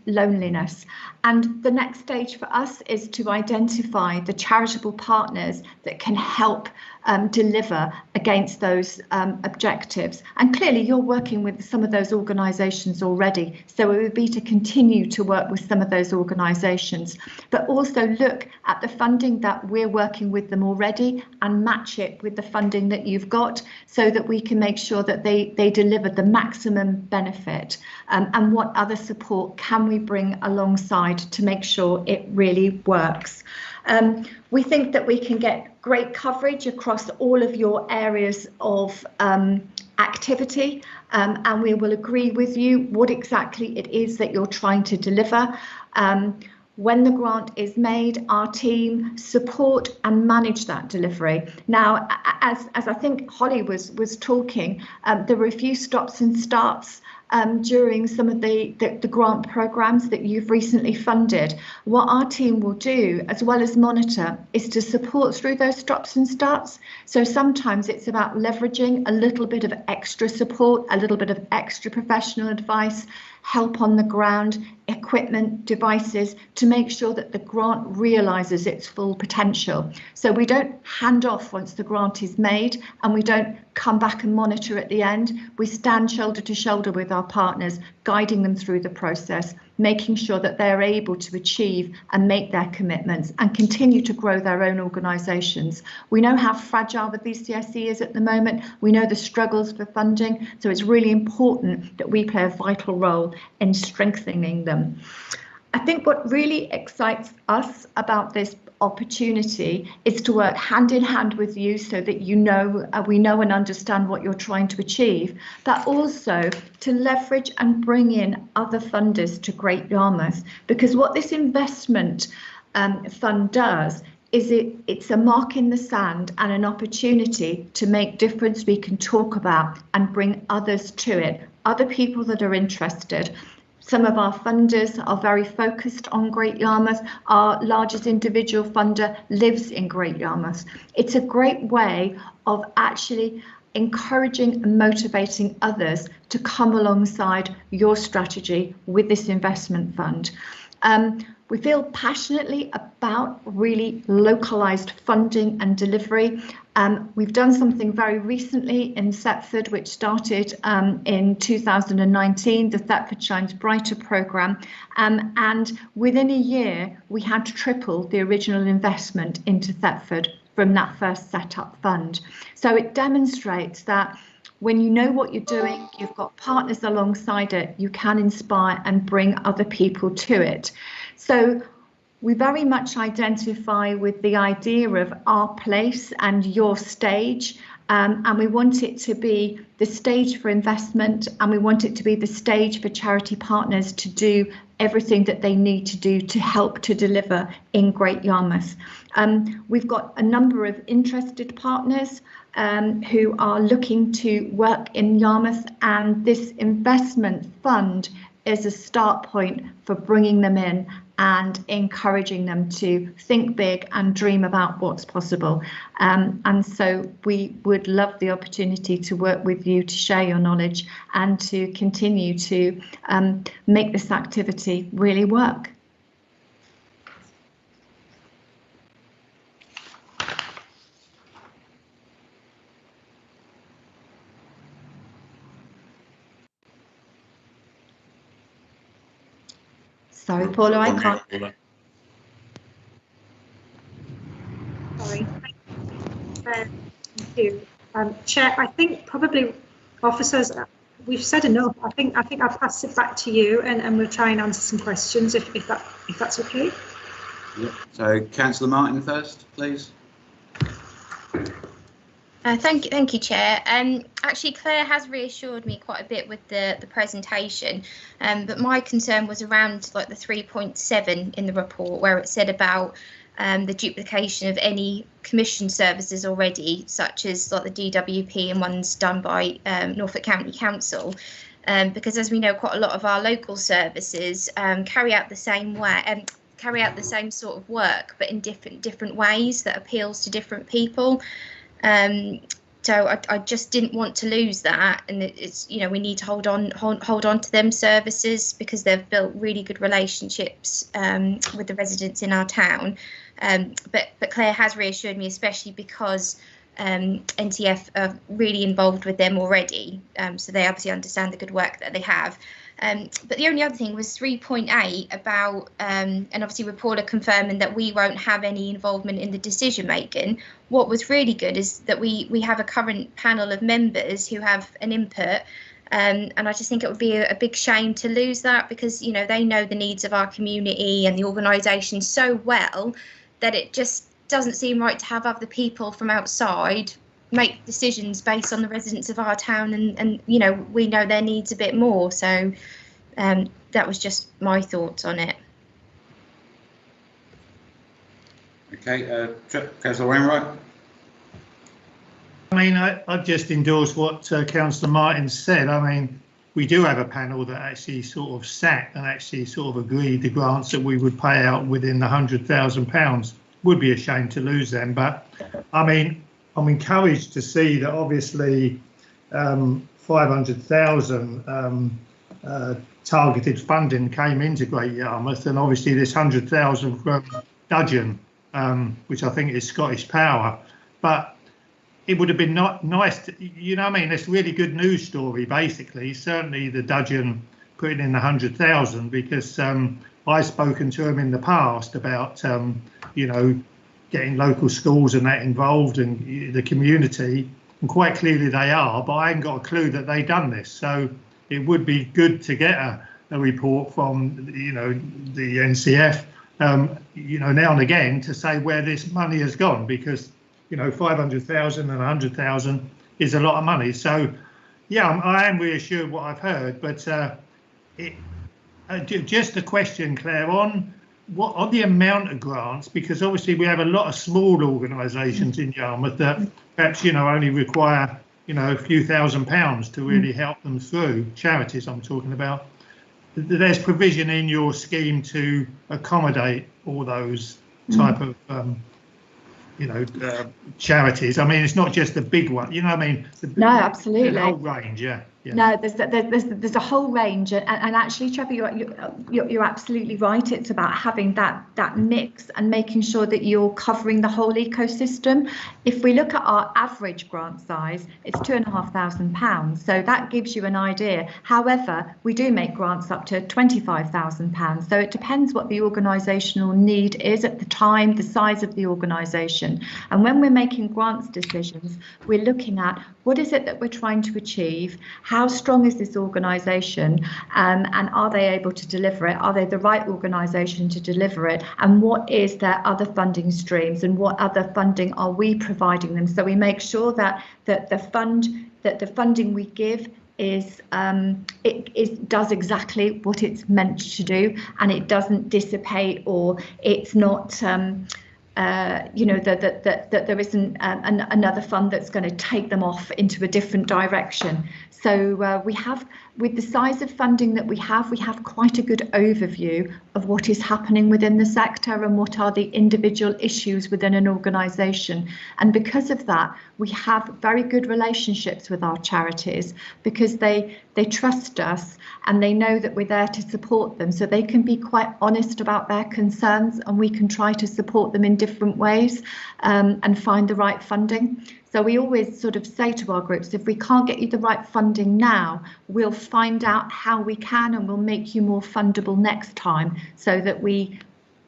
loneliness. And the next stage for us is to identify the charitable partners that can help deliver against those objectives. And clearly you're working with some of those organisations already, so it would be to continue to work with some of those organisations, but also look at the funding that we're working with them already and match it with the funding that you've got, so that we can make sure that they deliver the maximum benefit. And what other support can we bring alongside to make sure it really works? We think that we can get great coverage across all of your areas of activity, and we will agree with you what exactly it is that you're trying to deliver. When the grant is made, our team support and manage that delivery. Now, as I think Holly was talking, there were a few stops and starts during some of the grant programs that you've recently funded. What our team will do, as well as monitor, is to support through those stops and starts. So sometimes it's about leveraging a little bit of extra support, a little bit of extra professional advice, help on the ground, equipment, devices, to make sure that the grant realises its full potential. So we don't hand off once the grant is made, and we don't come back and monitor at the end. We stand shoulder to shoulder with our partners, guiding them through the process, making sure that they're able to achieve and make their commitments and continue to grow their own organisations. We know how fragile the BCSE is at the moment. We know the struggles for funding, so it's really important that we play a vital role in strengthening them. I think what really excites us about this opportunity is to work hand in hand with you so that we know and understand what you're trying to achieve, but also to leverage and bring in other funders to Great Yarmouth, because what this investment fund does is it's a mark in the sand and an opportunity to make difference we can talk about and bring others to it, other people that are interested. Some of our funders are very focused on Great Yarmouth. Our largest individual funder lives in Great Yarmouth. It's a great way of actually encouraging and motivating others to come alongside your strategy with this investment fund. We feel passionately about really localised funding and delivery. We've done something very recently in Thetford, which started in 2019, the Thetford Shines Brighter programme. And within a year, we had tripled the original investment into Thetford from that first set up fund. So it demonstrates that when you know what you're doing, you've got partners alongside it, you can inspire and bring other people to it. So we very much identify with the idea of our place and your stage, and we want it to be the stage for investment, and we want it to be the stage for charity partners to do everything that they need to do to help to deliver in Great Yarmouth. We've got a number of interested partners who are looking to work in Yarmouth, and this investment fund is a start point for bringing them in and encouraging them to think big and dream about what's possible. And so we would love the opportunity to work with you to share your knowledge and to continue to make this activity really work. Sorry, Paula, I can't. Sorry. Thank you. Chair, I think probably officers, we've said enough. I think I'll pass it back to you, and we'll try and answer some questions if that's okay. Yep. So, Councillor Martin first, please. Thank you, Chair. Actually, Claire has reassured me quite a bit with the presentation, but my concern was around like the 3.7 in the report, where it said about the duplication of any commission services already, such as like the DWP and ones done by Norfolk County Council, because as we know, quite a lot of our local services carry out the same way. Carry out the same sort of work, but in different ways that appeals to different people. So I just didn't want to lose that, and it's, you know, we need to hold on to them services because they've built really good relationships with the residents in our town. But Claire has reassured me, especially because NTF are really involved with them already, so they obviously understand the good work that they have. But the only other thing was 3.8 about, and obviously with Paula confirming that we won't have any involvement in the decision making. What was really good is that we have a current panel of members who have an input, and I just think it would be a big shame to lose that, because, you know, they know the needs of our community and the organisation so well that it just doesn't seem right to have other people from outside make decisions based on the residents of our town, and you know, we know their needs a bit more. So that was just my thoughts on it. Okay, Councillor Wainwright. I mean, I've just endorsed what Councillor Martin said. I mean, we do have a panel that actually sort of sat and actually sort of agreed the grants that we would pay out within the £100,000. Would be a shame to lose them, but I mean, I'm encouraged to see that obviously 500,000 targeted funding came into Great Yarmouth, and obviously this 100,000 from Dudgeon, which I think is Scottish Power. But it would have been nice to, you know what I mean, it's a really good news story basically, certainly the Dudgeon putting in the 100,000, because I've spoken to them in the past about you know, getting local schools and that involved and the community, and quite clearly they are, but I haven't got a clue that they've done this. So it would be good to get a report from, you know, the NCF you know, now and again to say where this money has gone, because, you know, 500,000 and 100,000 is a lot of money. So, yeah, I am reassured what I've heard, but just a question, Claire, on the amount of grants, because obviously we have a lot of small organisations in Yarmouth that perhaps, you know, only require, you know, a few £1,000s to really help them through, charities I'm talking about. There's provision in your scheme to accommodate all those type of, you know, charities. I mean, it's not just the big one, you know what I mean? No, absolutely. The whole range, yeah. Yeah. No, there's a whole range, and actually, Trevor, you're absolutely right. It's about having that mix and making sure that you're covering the whole ecosystem. If we look at our average grant size, it's £2,500, so that gives you an idea. However, we do make grants up to £25,000, so it depends what the organisational need is at the time, the size of the organisation. And when we're making grants decisions, we're looking at what is it that we're trying to achieve, how strong is this organisation, and are they able to deliver it? Are they the right organisation to deliver it? And what is their other funding streams, and what other funding are we providing them? So we make sure that the funding we give does exactly what it's meant to do, and it doesn't dissipate, or it's not you know, that there isn't another fund that's going to take them off into a different direction. So we have, with the size of funding that we have quite a good overview of what is happening within the sector and what are the individual issues within an organisation. And because of that, we have very good relationships with our charities, because they trust us and they know that we're there to support them, so they can be quite honest about their concerns, and we can try to support them in different ways and find the right funding. So we always sort of say to our groups, if we can't get you the right funding now, we'll find out how we can, and we'll make you more fundable next time, so that we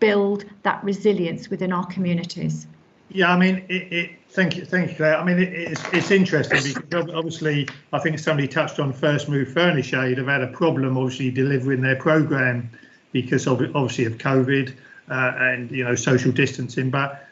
build that resilience within our communities. Yeah, I mean, thank you, Claire. I mean, it's interesting, because obviously I think somebody touched on First Move Furnish Aid have had a problem obviously delivering their programme because obviously of COVID and, you know, social distancing. But,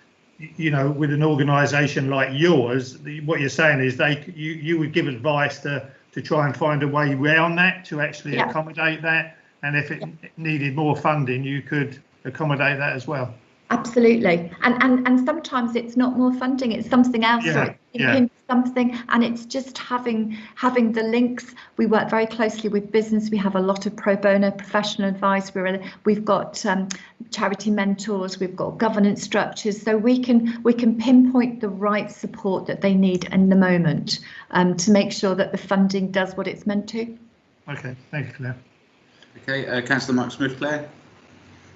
you know, with an organisation like yours, what you're saying is you would give advice to try and find a way around that, to actually accommodate that, and if it needed more funding, you could accommodate that as well. Absolutely, and sometimes it's not more funding, it's something else, or it's something, and it's just having the links. We work very closely with business. We have a lot of pro bono professional advice. We've got charity mentors, we've got governance structures, so we can pinpoint the right support that they need in the moment, to make sure that the funding does what it's meant to. Okay, thank you, Claire. Okay, Councillor Mark Smith, Claire.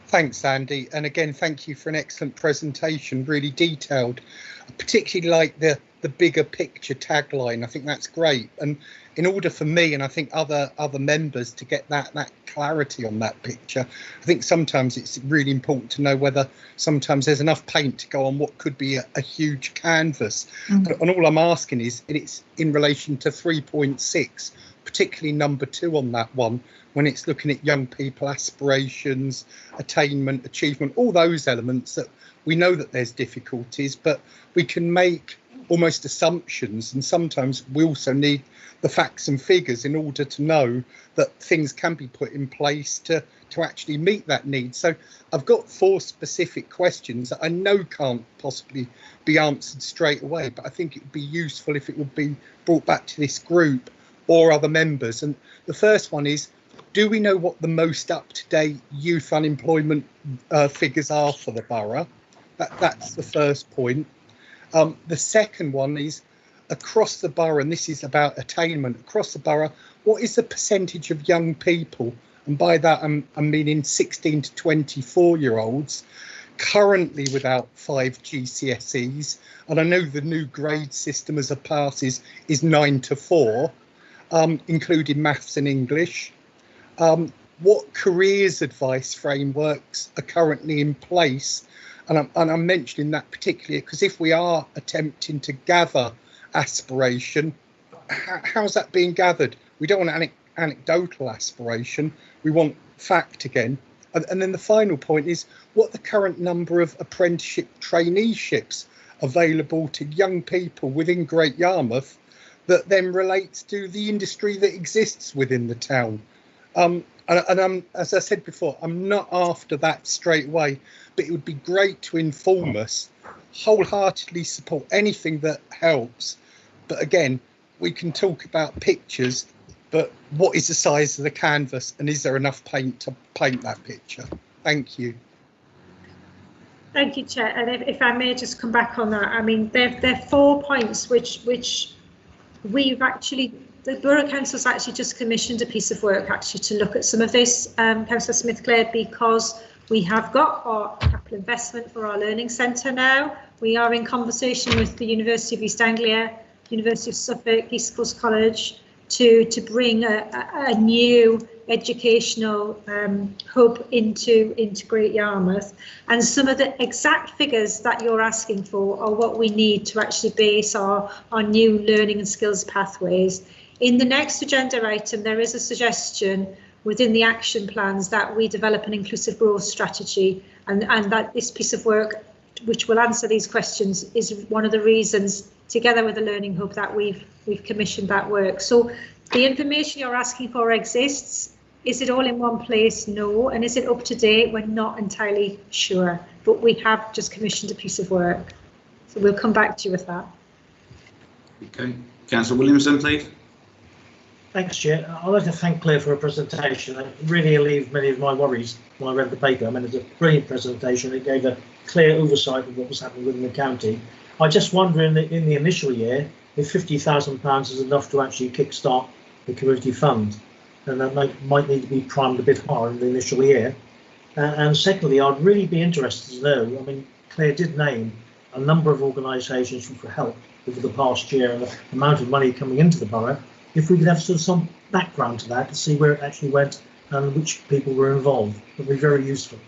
Thanks, Andy, and again, thank you for an excellent presentation, really detailed. I particularly like the bigger picture tagline. I think that's great, and in order for me, and I think other members, to get that clarity on that picture, I think sometimes it's really important to know whether sometimes there's enough paint to go on what could be a huge canvas. And all I'm asking is, it's in relation to 3.6, particularly number 2 on that one, when it's looking at young people, aspirations, attainment, achievement, all those elements that we know that there's difficulties, but we can make almost assumptions, and sometimes we also need the facts and figures in order to know that things can be put in place to actually meet that need. So I've got 4 specific questions that I know can't possibly be answered straight away, but I think it would be useful if it would be brought back to this group or other members. And the first one is, do we know what the most up-to-date youth unemployment figures are for the borough? That's the first point. The second one is, across the borough, and this is about attainment, across the borough, what is the percentage of young people, and by that I'm meaning 16 to 24-year-olds, currently without 5 GCSEs? And I know the new grade system as a pass is 9 to 4, including maths and English. What careers advice frameworks are currently in place? And I'm mentioning that particularly because if we are attempting to gather aspiration, how's that being gathered? We don't want anecdotal aspiration, we want fact again. And then the final point is what the current number of apprenticeship traineeships available to young people within Great Yarmouth that then relates to the industry that exists within the town. And as I said before, I'm not after that straight away, but it would be great to inform us, wholeheartedly support anything that helps. But again, we can talk about pictures, but what is the size of the canvas and is there enough paint to paint that picture? Thank you. Thank you, Chair. And if I may just come back on that, I mean, there are 4 points which we've actually, the Borough Council's actually just commissioned a piece of work actually to look at some of this, Councillor Smith-Clare, because we have got our capital investment for our learning centre now. We are in conversation with the University of East Anglia, University of Suffolk, East Coast College, to bring a new educational hub into Great Yarmouth. And some of the exact figures that you're asking for are what we need to actually base our new learning and skills pathways. In the next agenda item, there is a suggestion within the action plans that we develop an inclusive growth strategy, and that this piece of work, which will answer these questions, is one of the reasons, together with the Learning Hub, that we've commissioned that work. So the information you're asking for exists. Is it all in one place? No. And is it up to date? We're not entirely sure, but we have just commissioned a piece of work. So we'll come back to you with that. Okay. Councillor Williamson, please. Thanks, Chair. I'd like to thank Claire for her presentation. It really relieved many of my worries when I read the paper. I mean, it's a brilliant presentation. It gave a clear oversight of what was happening within the county. I just wonder in the initial year if £50,000 is enough to actually kickstart the community fund, and that might need to be primed a bit hard in the initial year. And secondly, I'd really be interested to know, I mean, Claire did name a number of organisations who helped over the past year and the amount of money coming into the borough. If we could have sort of some background to that to see where it actually went and which people were involved, it would be very useful.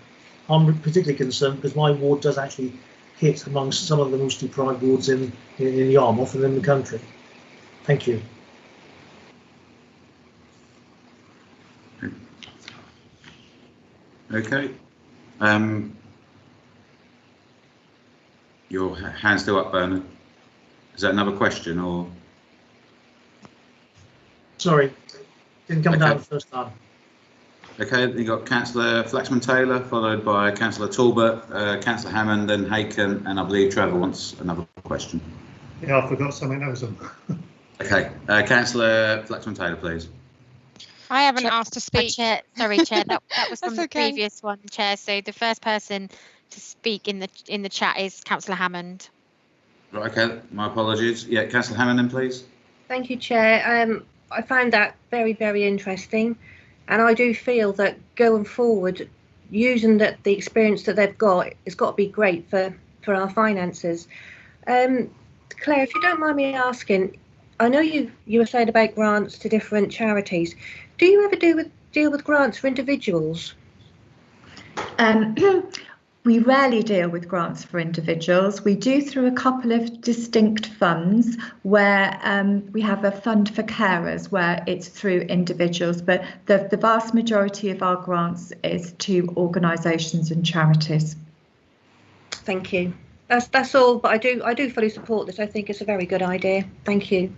I'm particularly concerned because my ward does actually hit amongst some of the most deprived wards in Yarmouth and in the country. Thank you. Okay. Your hand's still up, Bernard. Is that another question or? Sorry, didn't come down the first time. Okay, you got Councillor Flaxman-Taylor, followed by Councillor Talbot, Councillor Hammond, then Haken, and I believe Trevor wants another question. Yeah, I forgot something else. Okay, Councillor Flaxman-Taylor, please. I haven't asked to speak. Chair, sorry, Chair, that was from the previous one, Chair. So the first person to speak in the chat is Councillor Hammond. Right, okay, my apologies. Yeah, Councillor Hammond, then, please. Thank you, Chair. I found that very, very interesting, and I do feel that going forward, using the experience that they've got, it's got to be great for our finances. Claire, if you don't mind me asking, I know you were saying about grants to different charities. Do you ever deal with grants for individuals? We rarely deal with grants for individuals. We do through a couple of distinct funds where we have a fund for carers where it's through individuals, but the vast majority of our grants is to organisations and charities. Thank you. That's all, but I do fully support this. I think it's a very good idea. Thank you.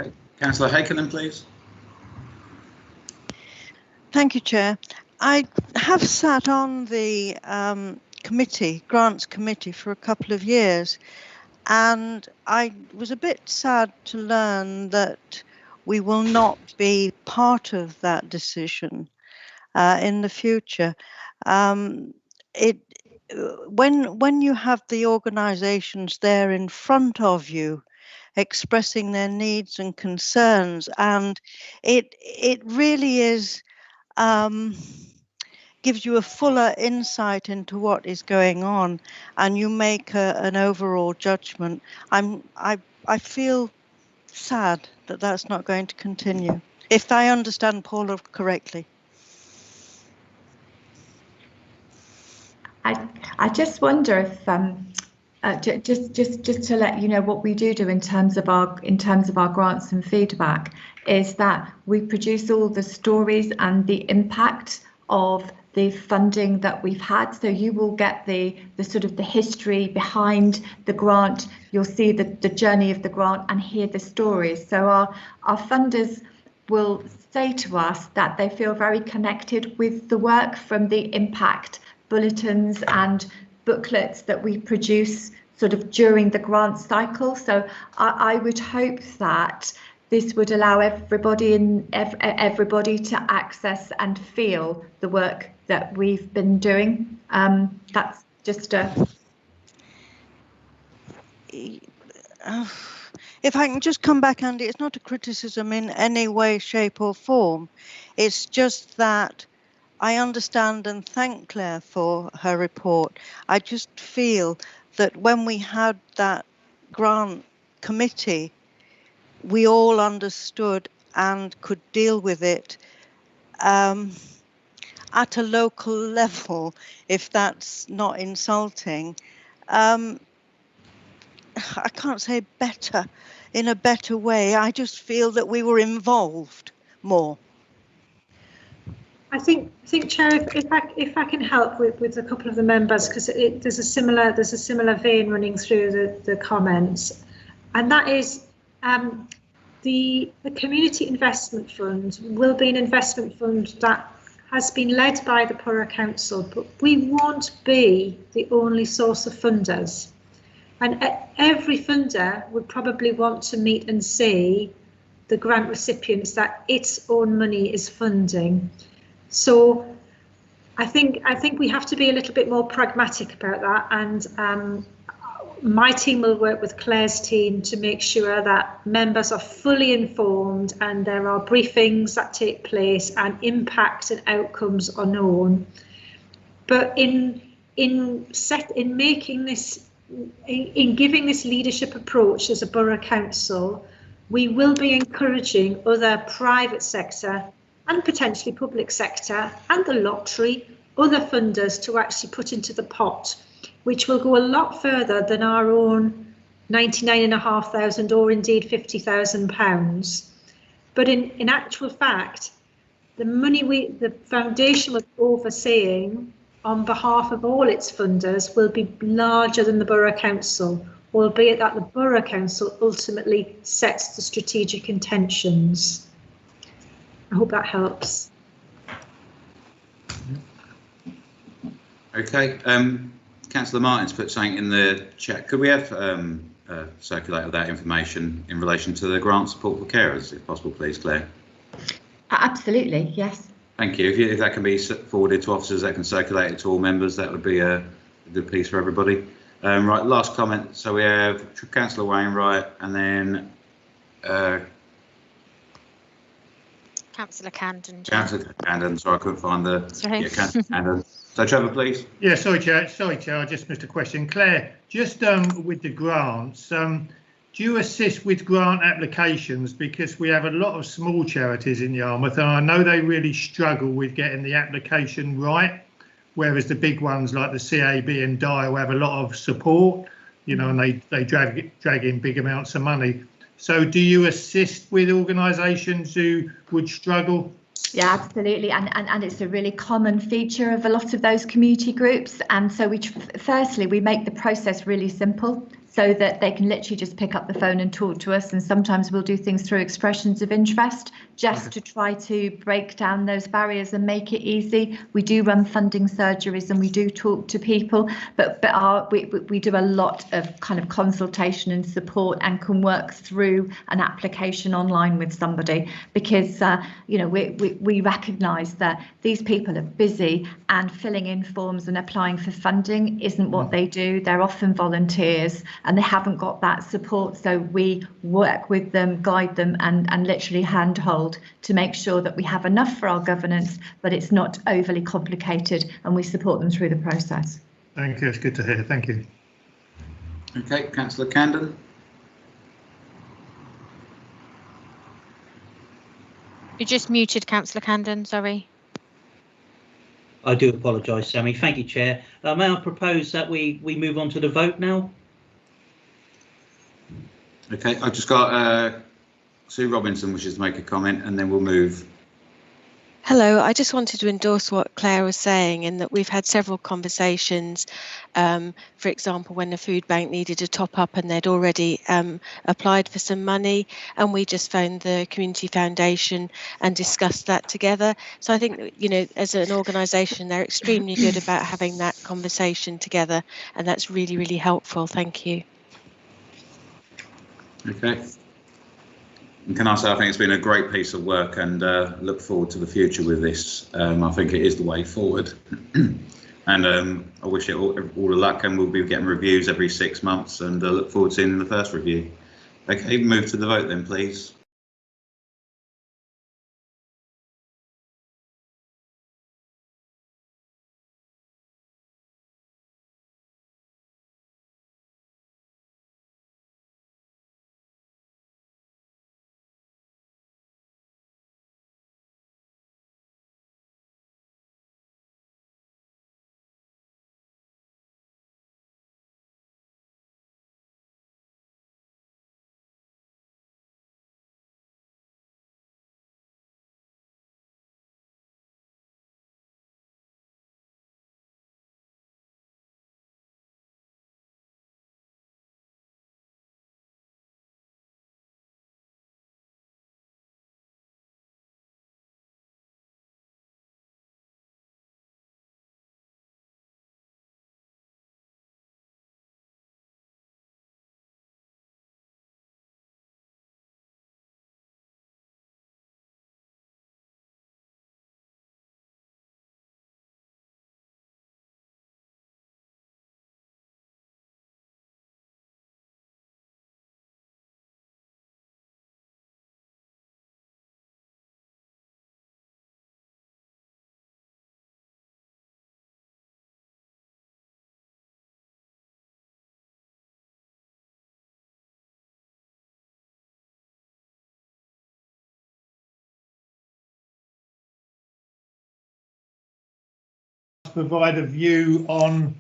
Okay. Councillor Haken, please. Thank you, Chair. I have sat on the grants committee for a couple of years, and I was a bit sad to learn that we will not be part of that decision in the future. When you have the organisations there in front of you expressing their needs and concerns, and it really is gives you a fuller insight into what is going on, and you make an overall judgment. I feel sad that that's not going to continue, if I understand Paula correctly. I just wonder if just to let you know what we do in terms of our grants and feedback is that we produce all the stories and the impact of the funding that we've had. So you will get the sort of the history behind the grant. You'll see the journey of the grant and hear the stories. So our funders will say to us that they feel very connected with the work from the impact bulletins and booklets that we produce sort of during the grant cycle. So I would hope that this would allow everybody to access and feel the work that we've been doing. That's just a... If I can just come back, Andy, it's not a criticism in any way, shape or form. It's just that I understand and thank Claire for her report. I just feel that when we had that grant committee, we all understood and could deal with it at a local level, if that's not insulting. I can't say better, in a better way. I just feel that we were involved more. I think Chair, if I can help with a couple of the members, because there's a similar vein running through the comments, and that is the Community Investment Fund will be an investment fund that has been led by the Borough Council, but we won't be the only source of funders. And every funder would probably want to meet and see the grant recipients that its own money is funding. So I think we have to be a little bit more pragmatic about that, and my team will work with Claire's team to make sure that members are fully informed and there are briefings that take place and impacts and outcomes are known. But in making this, in giving this leadership approach as a borough council, we will be encouraging other private sector and potentially public sector and the lottery, other funders to actually put into the pot, which will go a lot further than our own £99,500 or indeed £50,000. But in actual fact, the money the foundation was overseeing on behalf of all its funders will be larger than the Borough Council, albeit that the Borough Council ultimately sets the strategic intentions. I hope that helps. Okay, Councillor Martin's put something in the chat. Could we have circulated that information in relation to the grant support for carers, if possible, please, Claire? Absolutely, yes. Thank you. If that can be forwarded to officers that can circulate it to all members, that would be a good piece for everybody. Right, last comment. So we have Councillor Wainwright and then Councillor Camden. Councillor Camden, sorry, I couldn't find the... Yeah, Councillor Camden. So Trevor, please. Yeah, sorry, Chair, I just missed a question. Claire, just with the grants, do you assist with grant applications? Because we have a lot of small charities in Yarmouth, and I know they really struggle with getting the application right, whereas the big ones like the CAB and DIAL have a lot of support, you know, and they drag in big amounts of money. So do you assist with organisations who would struggle? Yeah, absolutely, and it's a really common feature of a lot of those community groups. And so firstly we make the process really simple, so that they can literally just pick up the phone and talk to us. And sometimes we'll do things through expressions of interest, just to try to break down those barriers and make it easy. We do run funding surgeries and we do talk to people, but we do a lot of kind of consultation and support, and can work through an application online with somebody, because you know, we recognise that these people are busy, and filling in forms and applying for funding isn't what they do. They're often volunteers and they haven't got that support. So we work with them, guide them, and literally handhold to make sure that we have enough for our governance, but it's not overly complicated, and we support them through the process. Thank you, it's good to hear, thank you. Okay, Councillor Camden. You just muted, Councillor Camden, sorry. I do apologise, Sammy. Thank you, Chair. May I propose that we move on to the vote now? Okay, I've just got Sue Robinson wishes to make a comment, and then we'll move Hello, I just wanted to endorse what Claire was saying in that we've had several conversations, for example, when the food bank needed a top up and they'd already applied for some money, and we just phoned the community foundation and discussed that together. So I think, you know, as an organisation, they're extremely good about having that conversation together, and that's really, really helpful. Thank you. Okay. And can I say, I think it's been a great piece of work, and look forward to the future with this. I think it is the way forward. And I wish it all the luck, and we'll be getting reviews every 6 months, and look forward to seeing the first review. Okay, move to the vote then, please. Provide a view on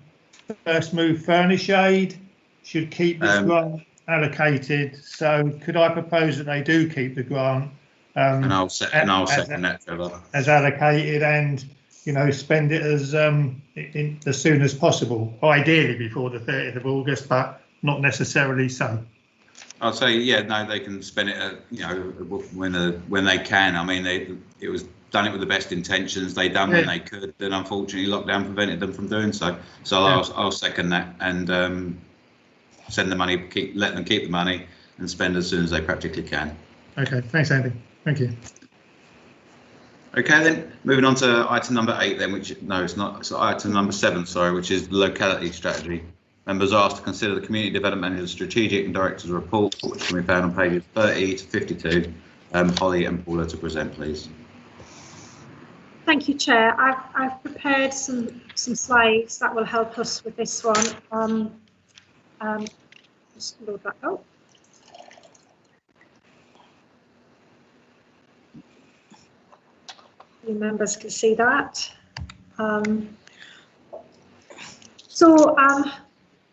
First Move Furnish Aid should keep this grant allocated. So could I propose that they do keep the grant and I'll second that, Trevor, as allocated, and you know, spend it as soon as possible, ideally before the 30th of August, but not necessarily so. I'd say, yeah, no, they can spend it, you know, when they can. I mean, it was done it with the best intentions. They done when they could, and unfortunately, lockdown prevented them from doing so. So I'll second that, and send the money, let them keep the money, and spend as soon as they practically can. Okay, thanks, Andy. Thank you. Okay, then moving on to item number 8. Then, which it's not. It's item number 7. Sorry, which is the locality strategy. Members are asked to consider the Community Development Manager's Strategic and Director's Report, which can be found on pages 30 to 52. Holly and Paula to present, please. Thank you, Chair. I've prepared some slides that will help us with this one. Just load that up. You members can see that.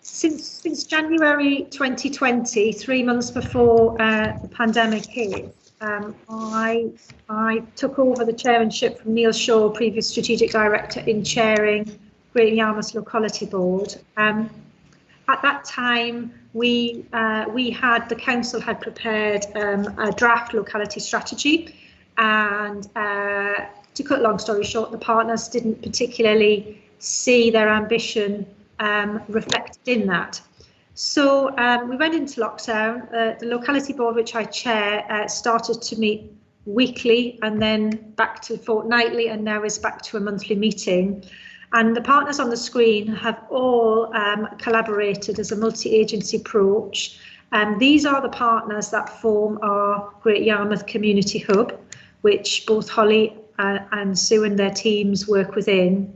Since January 2020, 3 months before the pandemic hit, I took over the chairmanship from Neil Shaw, previous strategic director, in chairing Greater Yarmouth Locality Board. At that time, the council had prepared a draft locality strategy, and to cut a long story short, the partners didn't particularly see their ambition reflected in that. So we went into lockdown. The locality board, which I chair, started to meet weekly and then back to fortnightly, and now is back to a monthly meeting. And the partners on the screen have all collaborated as a multi-agency approach. These are the partners that form our Great Yarmouth Community Hub, which both Holly and Sue and their teams work within.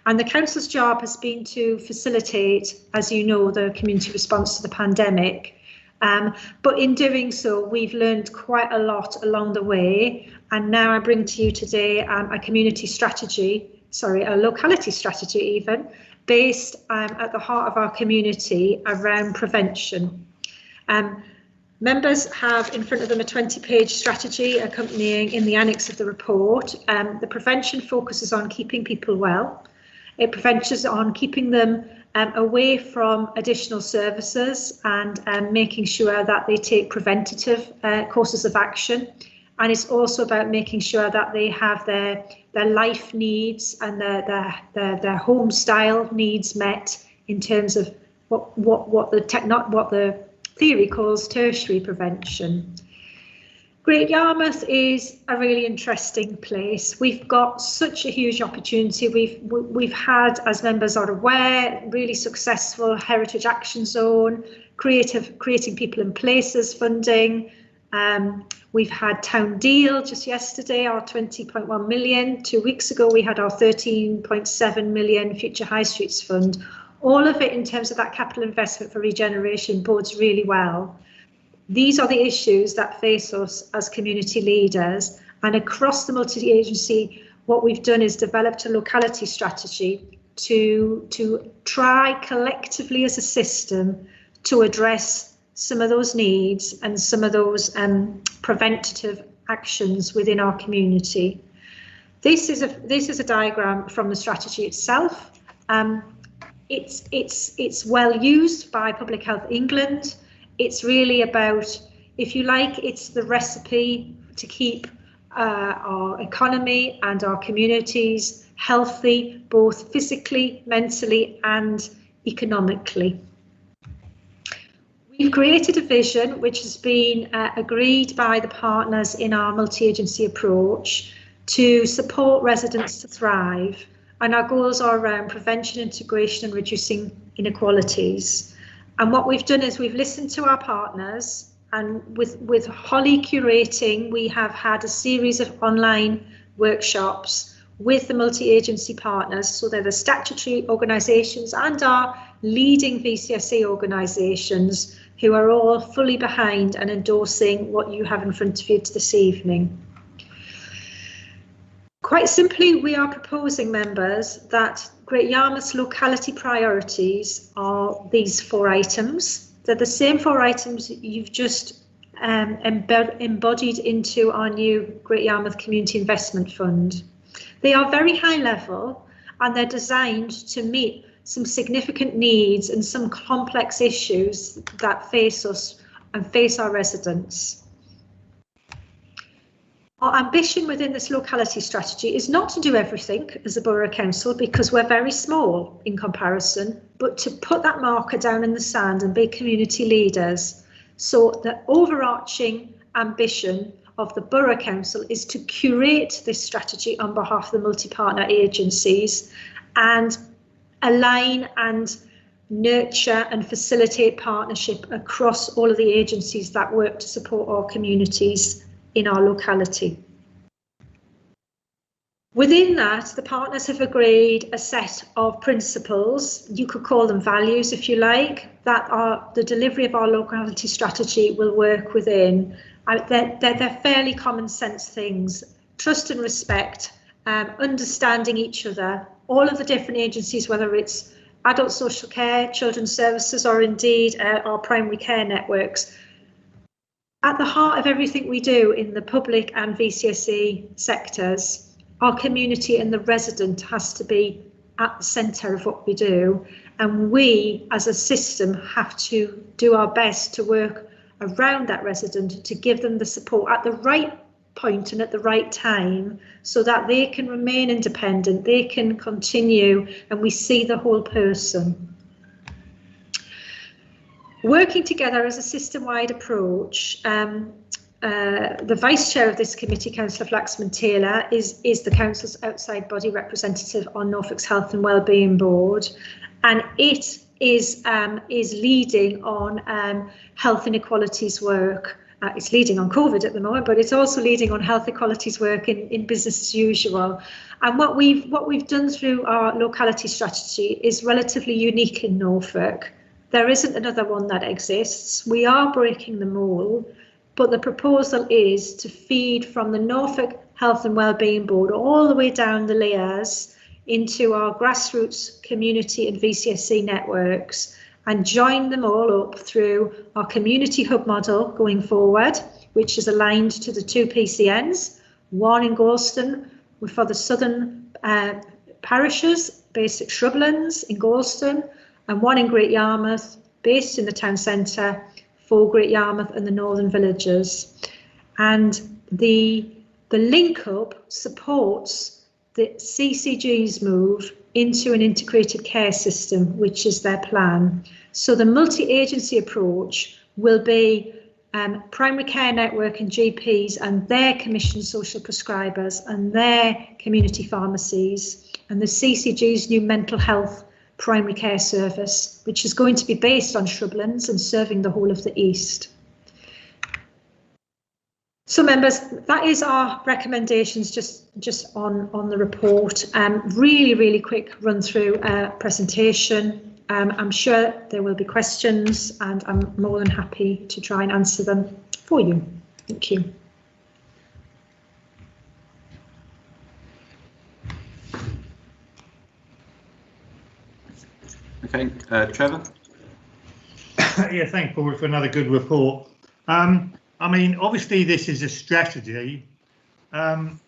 And the council's job has been to facilitate, as you know, the community response to the pandemic. But in doing so, we've learned quite a lot along the way. And now I bring to you today a community strategy, a locality strategy even, based at the heart of our community around prevention. Members have in front of them a 20-page strategy accompanying in the annex of the report. The prevention focuses on keeping people well. It focuses on keeping them away from additional services and making sure that they take preventative courses of action. And it's also about making sure that they have their life needs and their home style needs met in terms of what the theory calls tertiary prevention. Great Yarmouth is a really interesting place. We've got such a huge opportunity. We've had, as members are aware, really successful Heritage Action Zone, creating people and places funding. We've had Town Deal just yesterday, our 20.1 million. 2 weeks ago, we had our 13.7 million Future High Streets Fund. All of it in terms of that capital investment for regeneration bodes really well. These are the issues that face us as community leaders, and across the multi-agency, what we've done is developed a locality strategy to try collectively as a system to address some of those needs and some of those preventative actions within our community. This is a diagram from the strategy itself. It's well used by Public Health England. It's really about, if you like, it's the recipe to keep our economy and our communities healthy, both physically, mentally and economically. We've created a vision which has been agreed by the partners in our multi-agency approach to support residents to thrive. And our goals are around prevention, integration and reducing inequalities. And what we've done is we've listened to our partners, and with Holly curating, we have had a series of online workshops with the multi-agency partners. So they're the statutory organisations and our leading VCSE organisations who are all fully behind and endorsing what you have in front of you this evening. Quite simply, we are proposing, members, that Great Yarmouth's locality priorities are these 4 items. They're the same 4 items you've just embodied into our new Great Yarmouth Community Investment Fund. They are very high level and they're designed to meet some significant needs and some complex issues that face us and face our residents. Our ambition within this locality strategy is not to do everything as a borough council, because we're very small in comparison, but to put that marker down in the sand and be community leaders. So the overarching ambition of the borough council is to curate this strategy on behalf of the multi-partner agencies and align and nurture and facilitate partnership across all of the agencies that work to support our communities in our locality. Within that, the partners have agreed a set of principles, you could call them values if you like, that are the delivery of our locality strategy will work within. They're fairly common sense things: trust and respect, understanding each other, all of the different agencies, whether it's adult social care, children's services, or indeed our primary care networks. At the heart of everything we do in the public and VCSE sectors, our community and the resident has to be at the centre of what we do. And we, as a system, have to do our best to work around that resident to give them the support at the right point and at the right time so that they can remain independent, they can continue, and we see the whole person. Working together as a system-wide approach, the Vice Chair of this committee, Councillor Flaxman-Taylor, is the Council's outside body representative on Norfolk's Health and Wellbeing Board, and it is leading on health inequalities work. It's leading on COVID at the moment, but it's also leading on health equalities work in business as usual. And what we've done through our locality strategy is relatively unique in Norfolk. There isn't another one that exists. We are breaking the mould, but the proposal is to feed from the Norfolk Health and Wellbeing Board all the way down the layers into our grassroots community and VCSE networks, and join them all up through our community hub model going forward, which is aligned to the 2 PCNs, one in Gorleston for the southern parishes based at Shrublands in Gorleston, and one in Great Yarmouth based in the town centre for Great Yarmouth and the northern villages. And the link up supports the CCG's move into an integrated care system, which is their plan. So the multi-agency approach will be primary care network and GPs and their commissioned social prescribers and their community pharmacies, and the CCG's new mental health primary care service, which is going to be based on Shrublands and serving the whole of the East. So members, that is our recommendations just on the report. Really quick run through presentation. I'm sure there will be questions and I'm more than happy to try and answer them for you. Thank you. Okay, Trevor. Yeah, thanks, Paul, for another good report. I mean, obviously this is a strategy.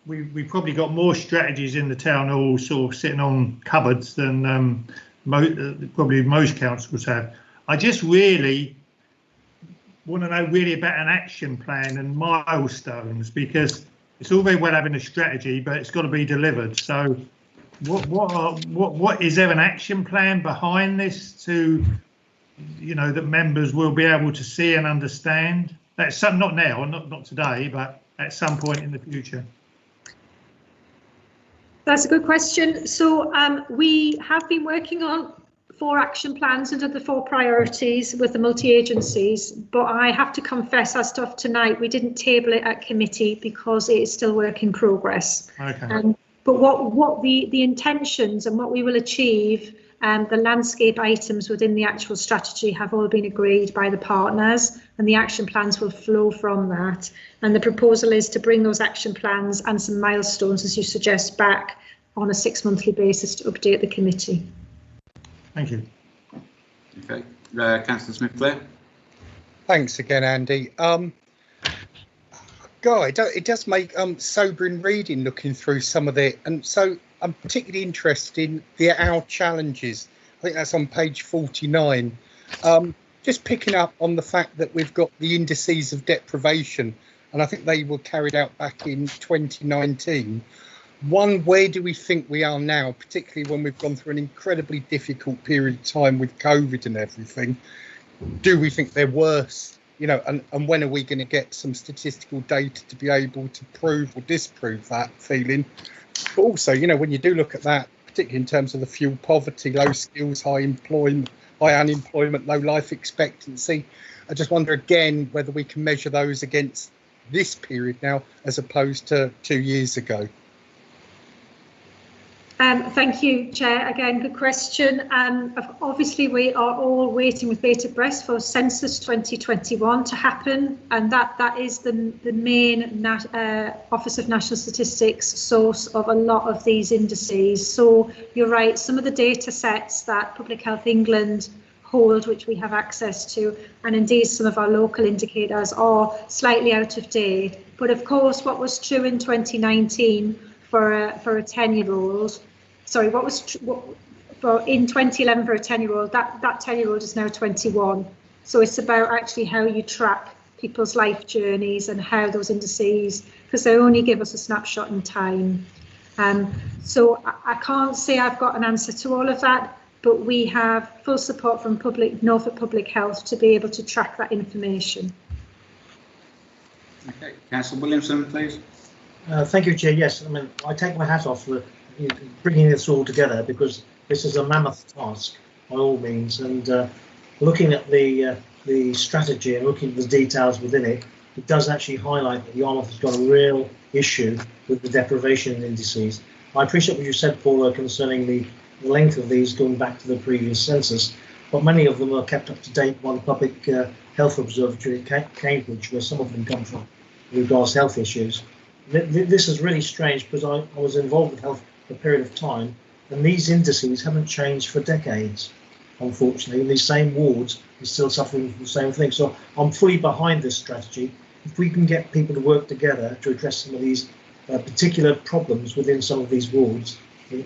We probably got more strategies in the town hall sort of sitting on cupboards than probably most councils have. I just really want to know really about an action plan and milestones, because it's all very well having a strategy, but it's got to be delivered. So what is there an action plan behind this to, you know, that members will be able to see and understand? That's some, not now, not today, but at some point in the future. That's a good question. So we have been working on 4 action plans under the 4 priorities with the multi-agencies, but I have to confess, as of tonight, we didn't table it at committee because it is still work in progress. Okay. But what the intentions and what we will achieve, the landscape items within the actual strategy have all been agreed by the partners, and the action plans will flow from that. And the proposal is to bring those action plans and some milestones, as you suggest, back on a 6-monthly basis to update the committee. Thank you. Okay, Councillor Smith-Clare. Thanks again, Andy. Guy, it does make sobering reading looking through some of it, and so I'm particularly interested in our challenges. I think that's on page 49. Just picking up on the fact that we've got the indices of deprivation, and I think they were carried out back in 2019. One, where do we think we are now, particularly when we've gone through an incredibly difficult period of time with COVID and everything? Do we think they're worse? You know, and when are we going to get some statistical data to be able to prove or disprove that feeling? But also, you know, when you do look at that, particularly in terms of the fuel poverty, low skills, high unemployment, low life expectancy, I just wonder again whether we can measure those against this period now as opposed to 2 years ago. Thank you, Chair. Again, good question. Obviously, we are all waiting with bated breath for Census 2021 to happen, and that is the main Office of National Statistics source of a lot of these indices. So you're right, some of the data sets that Public Health England hold, which we have access to, and indeed some of our local indicators are slightly out of date. But of course, what was true in 2019 for a 10-year-old, sorry, in 2011 for a 10-year-old, that 10-year-old is now 21. So it's about actually how you track people's life journeys and how those indices, because they only give us a snapshot in time. So I can't say I've got an answer to all of that, but we have full support from Norfolk Public Health to be able to track that information. Okay, Councillor Williamson, please. Thank you, Chair. Yes, I mean, I take my hat off for bringing this all together, because this is a mammoth task by all means, and looking at the strategy and looking at the details within it, it does actually highlight that Yarmouth has got a real issue with the deprivation indices. I appreciate what you said, Paula, concerning the length of these going back to the previous census, but many of them are kept up to date by the Public Health Observatory at Cambridge, where some of them come from with regards to health issues. This is really strange, because I was involved with health for a period of time, and these indices haven't changed for decades. unfortunately. These same wards are still suffering from the same thing. So I'm fully behind this strategy. If we can get people to work together to address some of these particular problems within some of these wards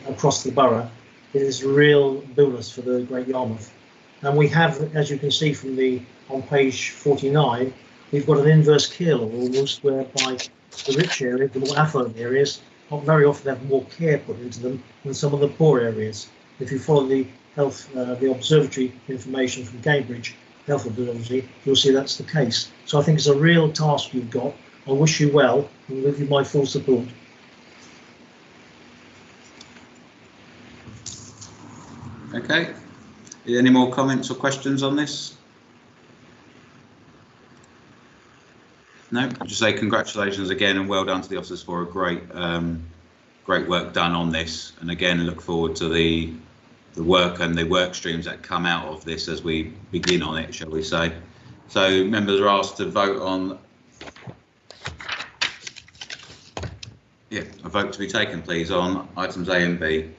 across the borough, it is a real bonus for the Great Yarmouth. And we have, as you can see from on page 49, we've got an inverse care law almost, whereby the rich areas, the more affluent areas, very often have more care put into them than some of the poor areas. If you follow the observatory information from Cambridge Health Observatory, you'll see that's the case. So I think it's a real task you've got. I wish you well and give you my full support. Okay. Any more comments or questions on this? No, I'll just say congratulations again and well done to the officers for a great work done on this. And again, look forward to the work and the work streams that come out of this as we begin on it, shall we say. So members are asked to vote on, a vote to be taken, please, on items A and B.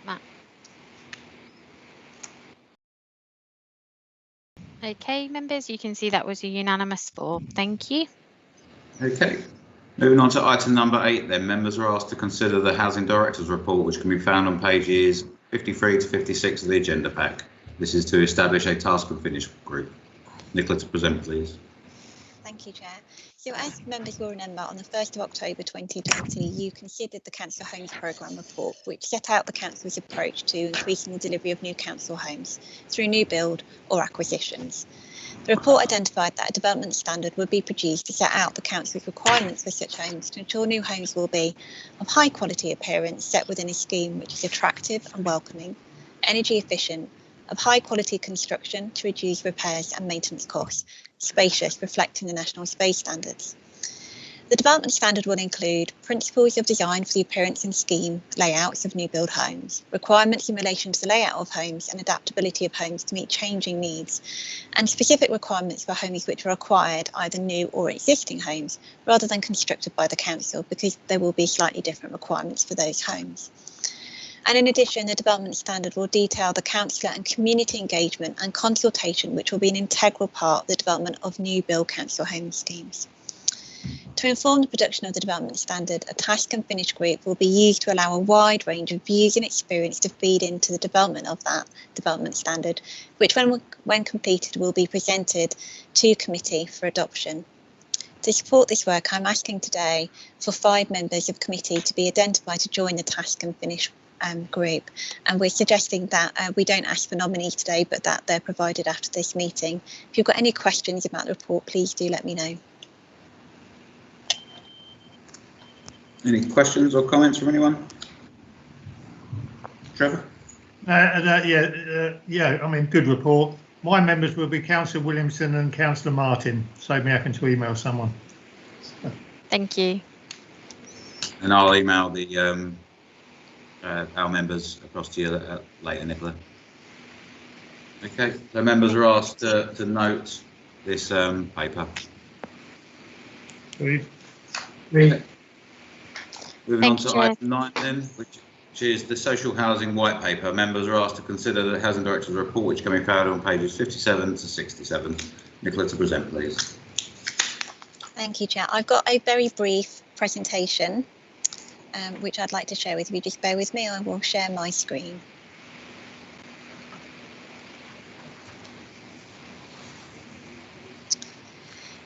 Matt. Okay, members, you can see that was a unanimous 4. Thank you. Okay. Moving on to item number 8 then, members are asked to consider the Housing Director's report, which can be found on pages 53 to 56 of the agenda pack. This is to establish a task and finish group. Nicola, to present, please. Thank you, Chair. So as members will remember, on the 1st of October 2020, you considered the Council Homes Programme report, which set out the Council's approach to increasing the delivery of new council homes through new build or acquisitions. The report identified that a development standard would be produced to set out the Council's requirements for such homes to ensure new homes will be of high quality appearance, set within a scheme which is attractive and welcoming, energy efficient, of high quality construction to reduce repairs and maintenance costs, spacious, reflecting the national space standards. The development standard will include principles of design for the appearance and scheme layouts of new build homes, requirements in relation to the layout of homes and adaptability of homes to meet changing needs, and specific requirements for homes which are acquired, either new or existing homes, rather than constructed by the council, because there will be slightly different requirements for those homes. And in addition, the development standard will detail the councillor and community engagement and consultation, which will be an integral part of the development of new build council home schemes. To inform the production of the development standard, a task and finish group will be used to allow a wide range of views and experience to feed into the development of that development standard, which when completed will be presented to committee for adoption. To support this work, I'm asking today for 5 members of committee to be identified to join the task and finish group, and we're suggesting that we don't ask for nominees today, but that they're provided after this meeting. If you've got any questions about the report, please do let me know. Any questions or comments from anyone? Trevor? Yeah, I mean, good report. My members will be Councillor Williamson and Councillor Martin. Save me having to email someone. Thank you. And I'll email the our members across to you later, Nicola. Okay, so members are asked to note this paper. Read. Okay. Moving on to item 9 then, which is the social housing white paper. Members are asked to consider the Housing Director's report, which can be found on pages 57 to 67. Nicola, to present, please. Thank you, Chair. I've got a very brief presentation which I'd like to share with you. Just bear with me, I will share my screen.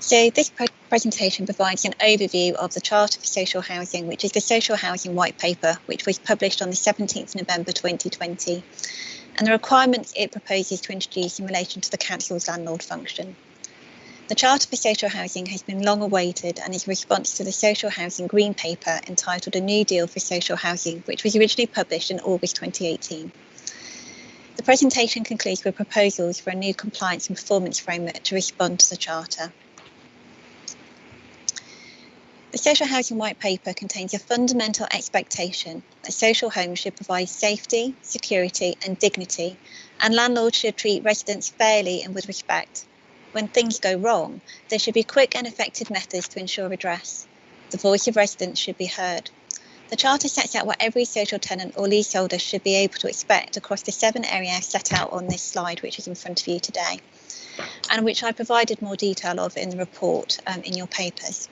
So this presentation provides an overview of the Charter for Social Housing, which is the Social Housing White Paper, which was published on the 17th November 2020, and the requirements it proposes to introduce in relation to the Council's landlord function. The Charter for Social Housing has been long awaited and is a response to the Social Housing Green Paper entitled A New Deal for Social Housing, which was originally published in August 2018. The presentation concludes with proposals for a new compliance and performance framework to respond to the Charter. The Social Housing White Paper contains a fundamental expectation that social homes should provide safety, security and dignity, and landlords should treat residents fairly and with respect. When things go wrong, there should be quick and effective methods to ensure redress. The voice of residents should be heard. The Charter sets out what every social tenant or leaseholder should be able to expect across the 7 areas set out on this slide, which is in front of you today, and which I provided more detail of in the report in your papers.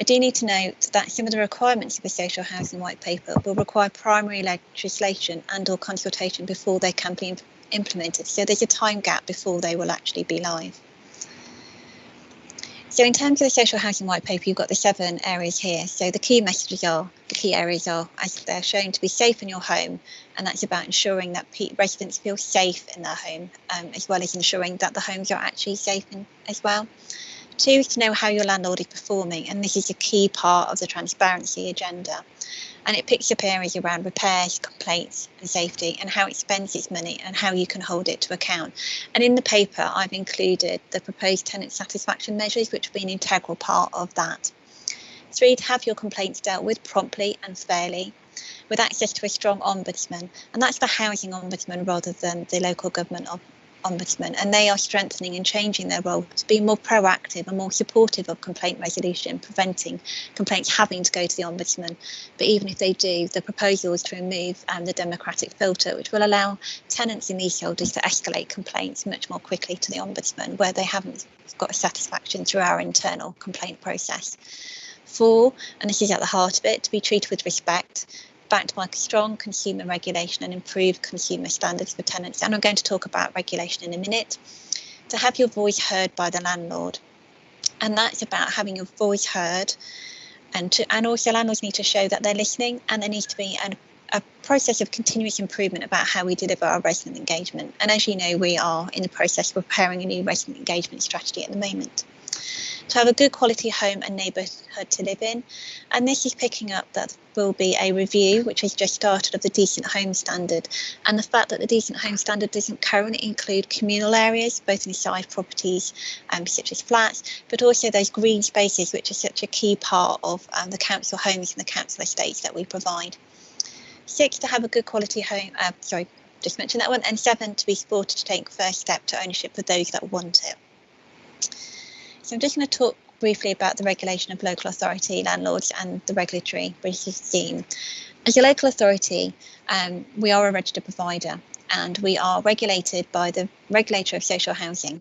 I do need to note that some of the requirements of the Social Housing White Paper will require primary legislation and/or consultation before they can be implemented, so there's a time gap before they will actually be live. So in terms of the Social Housing White Paper, you've got the 7 areas here. So the key messages are, the key areas are, as they're shown, to be safe in your home, and that's about ensuring that residents feel safe in their home, as well as ensuring that the homes are actually safe as well. 2 is to know how your landlord is performing, and this is a key part of the transparency agenda. And it picks up areas around repairs, complaints and safety, and how it spends its money and how you can hold it to account. And in the paper, I've included the proposed tenant satisfaction measures, which have been an integral part of that. 3, to have your complaints dealt with promptly and fairly, with access to a strong ombudsman, and that's the housing ombudsman rather than the local government ombudsman, and they are strengthening and changing their role to be more proactive and more supportive of complaint resolution, preventing complaints having to go to the ombudsman. But even if they do, the proposal is to remove the democratic filter, which will allow tenants and leaseholders to escalate complaints much more quickly to the ombudsman where they haven't got a satisfaction through our internal complaint process. 4, and this is at the heart of it, to be treated with respect, backed by strong consumer regulation and improved consumer standards for tenants. And I'm going to talk about regulation in a minute. To have your voice heard by the landlord. And that's about having your voice heard. And also landlords need to show that they're listening, and there needs to be a process of continuous improvement about how we deliver our resident engagement. And as you know, we are in the process of preparing a new resident engagement strategy at the moment. To have a good quality home and neighbourhood to live in. And this is picking up that will be a review, which has just started, of the Decent Home Standard. And the fact that the Decent Home Standard doesn't currently include communal areas, both inside properties such as flats, but also those green spaces, which are such a key part of the council homes and the council estates that we provide. 6, to have a good quality home, just mentioned that one. And 7, to be supported to take first step to ownership for those that want it. So I'm just going to talk briefly about the regulation of local authority landlords and the regulatory regime. As a local authority, we are a registered provider, and we are regulated by the regulator of social housing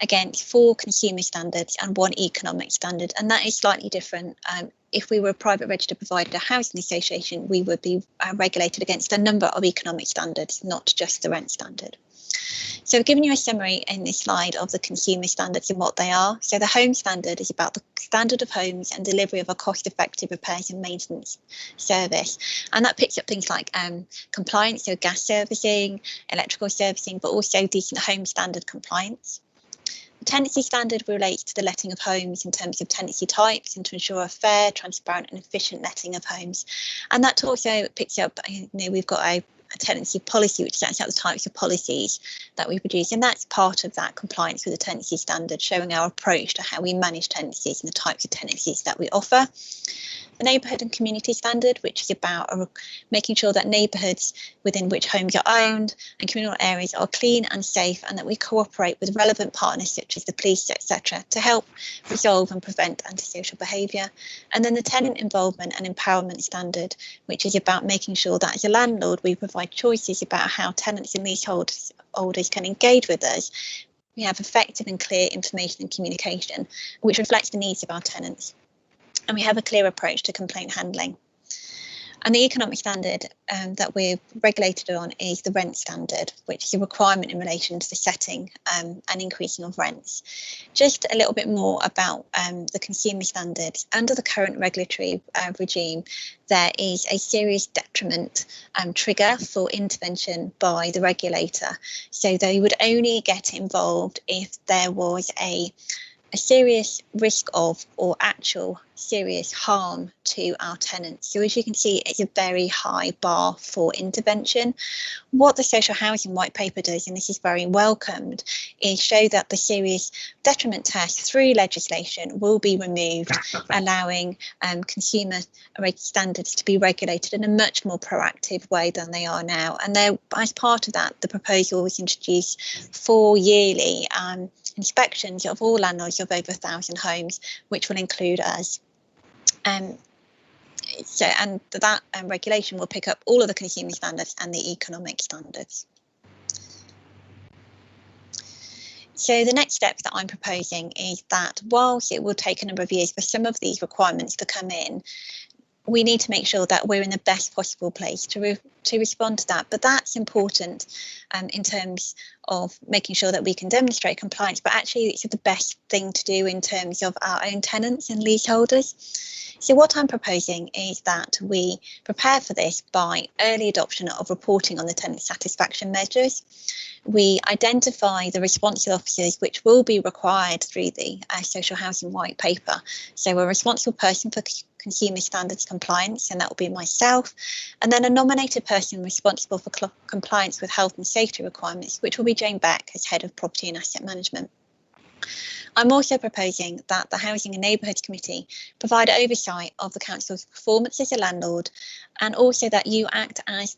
against 4 consumer standards and 1 economic standard, and that is slightly different. If we were a private registered provider housing association, we would be regulated against a number of economic standards, not just the rent standard. So I've given you a summary in this slide of the consumer standards and what they are. So the home standard is about the standard of homes and delivery of a cost-effective repairs and maintenance service. And that picks up things like compliance, so gas servicing, electrical servicing, but also decent home standard compliance. The tenancy standard relates to the letting of homes in terms of tenancy types and to ensure a fair, transparent and efficient letting of homes. And that also picks up, we've got a tenancy policy which sets out the types of policies that we produce, and that's part of that compliance with the tenancy standard, showing our approach to how we manage tenancies and the types of tenancies that we offer. The neighbourhood and community standard, which is about making sure that neighbourhoods within which homes are owned and communal areas are clean and safe, and that we cooperate with relevant partners such as the police, etc., to help resolve and prevent antisocial behaviour. And then the tenant involvement and empowerment standard, which is about making sure that as a landlord we provide choices about how tenants and leaseholders can engage with us. We have effective and clear information and communication, which reflects the needs of our tenants. And we have a clear approach to complaint handling. And the economic standard that we're regulated on is the rent standard, which is a requirement in relation to the setting and increasing of rents. Just a little bit more about the consumer standards. Under the current regulatory regime, there is a serious detriment trigger for intervention by the regulator. So they would only get involved if there was a serious risk of or actual serious harm to our tenants. So as you can see, it's a very high bar for intervention. What the social housing white paper does, and this is very welcomed, is show that the serious detriment test through legislation will be removed, allowing consumer standards to be regulated in a much more proactive way than they are now. And as part of that, the proposal was introduced for yearly inspections of all landlords of over 1,000 homes, which will include us. That regulation will pick up all of the consumer standards and the economic standards. So the next step that I'm proposing is that whilst it will take a number of years for some of these requirements to come in, we need to make sure that we're in the best possible place to respond to that. But that's important in terms of making sure that we can demonstrate compliance, but actually it's the best thing to do in terms of our own tenants and leaseholders. So what I'm proposing is that we prepare for this by early adoption of reporting on the tenant satisfaction measures. We identify the responsible officers which will be required through the social housing white paper. So a responsible person for consumer standards compliance, and that will be myself, and then a nominated person responsible for compliance with health and safety requirements, which will be Jane Beck as Head of Property and Asset Management. I'm also proposing that the Housing and Neighbourhoods Committee provide oversight of the council's performance as a landlord, and also that you act as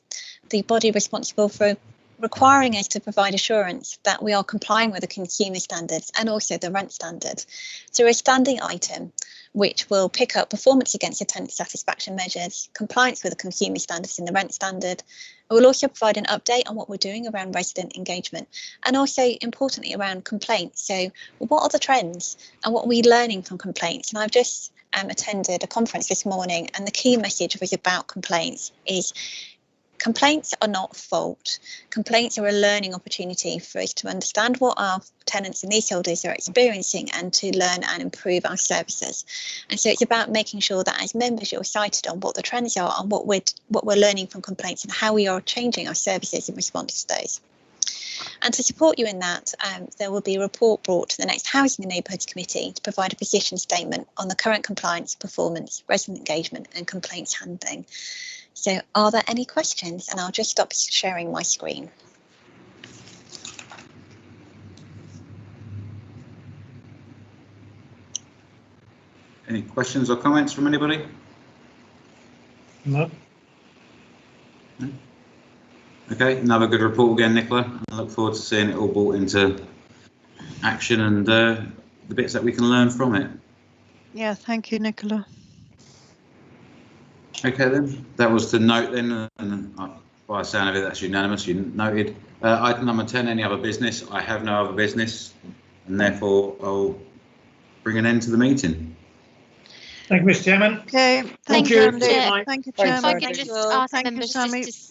the body responsible for requiring us to provide assurance that we are complying with the consumer standards and also the rent standard through a standing item which will pick up performance against the tenant satisfaction measures, compliance with the consumer standards and the rent standard. It will also provide an update on what we're doing around resident engagement and also importantly around complaints. So what are the trends and what are we learning from complaints? And I've just attended a conference this morning, and the key message was about complaints is complaints are not fault. Complaints are a learning opportunity for us to understand what our tenants and leaseholders are experiencing and to learn and improve our services. And so it's about making sure that as members you're cited on what the trends are and what we're learning from complaints and how we are changing our services in response to those. And to support you in that, there will be a report brought to the next Housing and Neighbourhoods Committee to provide a position statement on the current compliance, performance, resident engagement and complaints handling. So are there any questions? And I'll just stop sharing my screen. Any questions or comments from anybody? No. No? Okay, another good report again, Nicola. I look forward to seeing it all brought into action and the bits that we can learn from it. Yeah, thank you, Nicola. Okay then, that was to note then, and by the sound of it, that's unanimous, you noted. Item number 10, any other business? I have no other business, and therefore I'll bring an end to the meeting. Thank you, Mr. Chairman. Okay, Thank you, Andy. Chair. Thank you, If I Chairman. could just ask Thank you, members Sammy. just